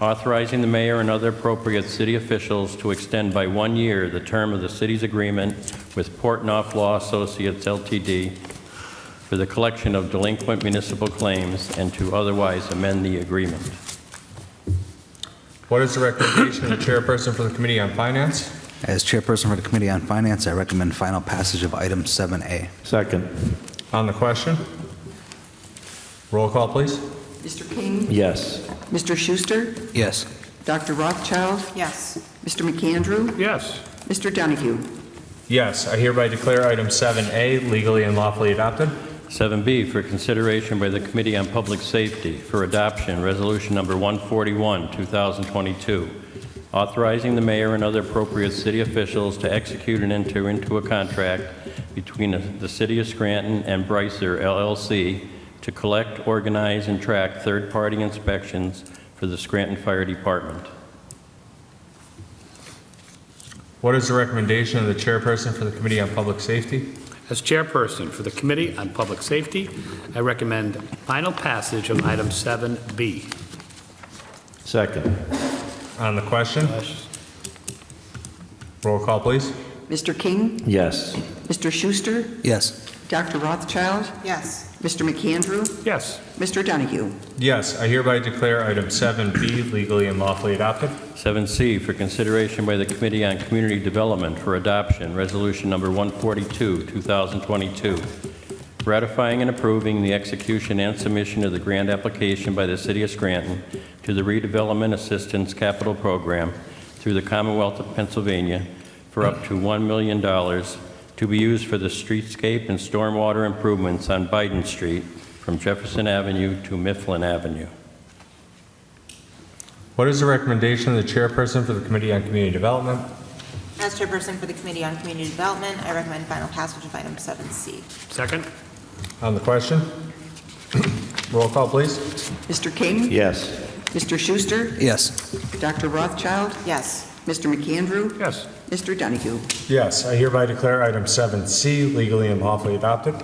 authorizing the mayor and other appropriate city officials to extend by 1 year the term of the city's agreement with Portnoy Law Associates LTD for the collection of delinquent municipal claims and to otherwise amend the agreement. What is the recommendation of the chairperson for the Committee on Finance? As chairperson for the Committee on Finance, I recommend final passage of item 7A. Second. On the question? Roll call, please. Mr. King? Yes. Mr. Schuster? Yes. Dr. Rothchild? Yes. Mr. McAndrew? Yes. Mr. Donahue? Yes, I hereby declare item 7A legally and lawfully adopted. 7B, for consideration by the Committee on Public Safety for adoption, resolution number 141, 2022, authorizing the mayor and other appropriate city officials to execute and enter into a contract between the City of Scranton and Brycer LLC to collect, organize, and track third-party inspections for the Scranton Fire Department. What is the recommendation of the chairperson for the Committee on Public Safety? As chairperson for the Committee on Public Safety, I recommend final passage of item 7B. Second. On the question? Roll call, please. Mr. King? Yes. Mr. Schuster? Yes. Dr. Rothchild? Yes. Mr. McAndrew? Yes. Mr. Donahue? Yes, I hereby declare item 7B legally and lawfully adopted. 7C, for consideration by the Committee on Community Development for adoption, resolution number 142, 2022, ratifying and approving the execution and submission of the grant application by the City of Scranton to the Redevelopment Assistance Capital Program through the Commonwealth of Pennsylvania for up to $1 million to be used for the streetscape and stormwater improvements on Biden Street from Jefferson Avenue to Mifflin Avenue. What is the recommendation of the chairperson for the Committee on Community Development? As chairperson for the Committee on Community Development, I recommend final passage of item 7C. Second? On the question? Roll call, please. Mr. King? Yes. Mr. Schuster? Yes. Dr. Rothchild? Yes. Mr. McAndrew? Yes. Mr. Donahue? Yes, I hereby declare item 7C legally and lawfully adopted.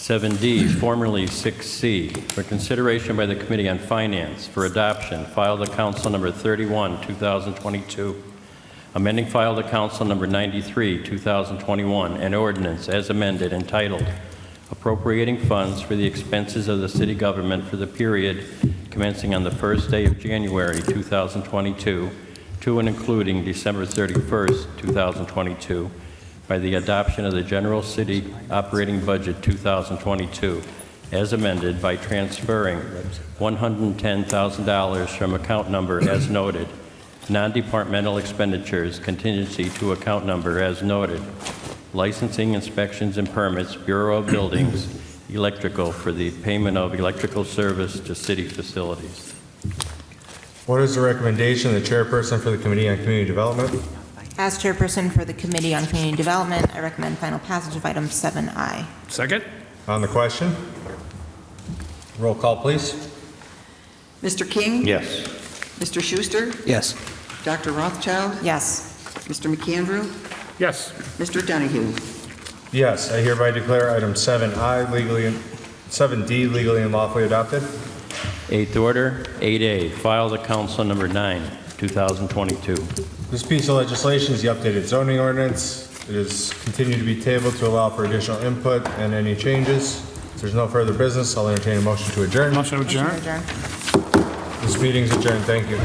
7D, formerly 6C, for consideration by the Committee on Finance for adoption, file to Council Number 31, 2022. Amending file to Council Number 93, 2021, an ordinance as amended entitled Appropriating Funds for the Expenses of the City Government for the period commencing on the first day of January 2022 to and including December 31st, 2022, by the adoption of the General City Operating Budget 2022, as amended by transferring $110,000 from account number as noted, non-departmental expenditures contingency to account number as noted, licensing, inspections, and permits, Bureau of Buildings, electrical for the payment of electrical service to city facilities. What is the recommendation of the chairperson for the Committee on Community Development? As chairperson for the Committee on Community Development, I recommend final passage of item 7I. Second? On the question? Roll call, please. Mr. King? Yes. Mr. Schuster? Yes. Dr. Rothchild? Yes. Mr. McAndrew? Yes. Mr. Donahue? Yes, I hereby declare item 7D legally and lawfully adopted. Eighth order, 8A, file to Council Number 9, 2022. This piece of legislation is the updated zoning ordinance. It is continued to be tabled to allow for additional input and any changes. If there's no further business, I'll entertain a motion to adjourn. Motion to adjourn? Motion to adjourn. This meeting is adjourned. Thank you.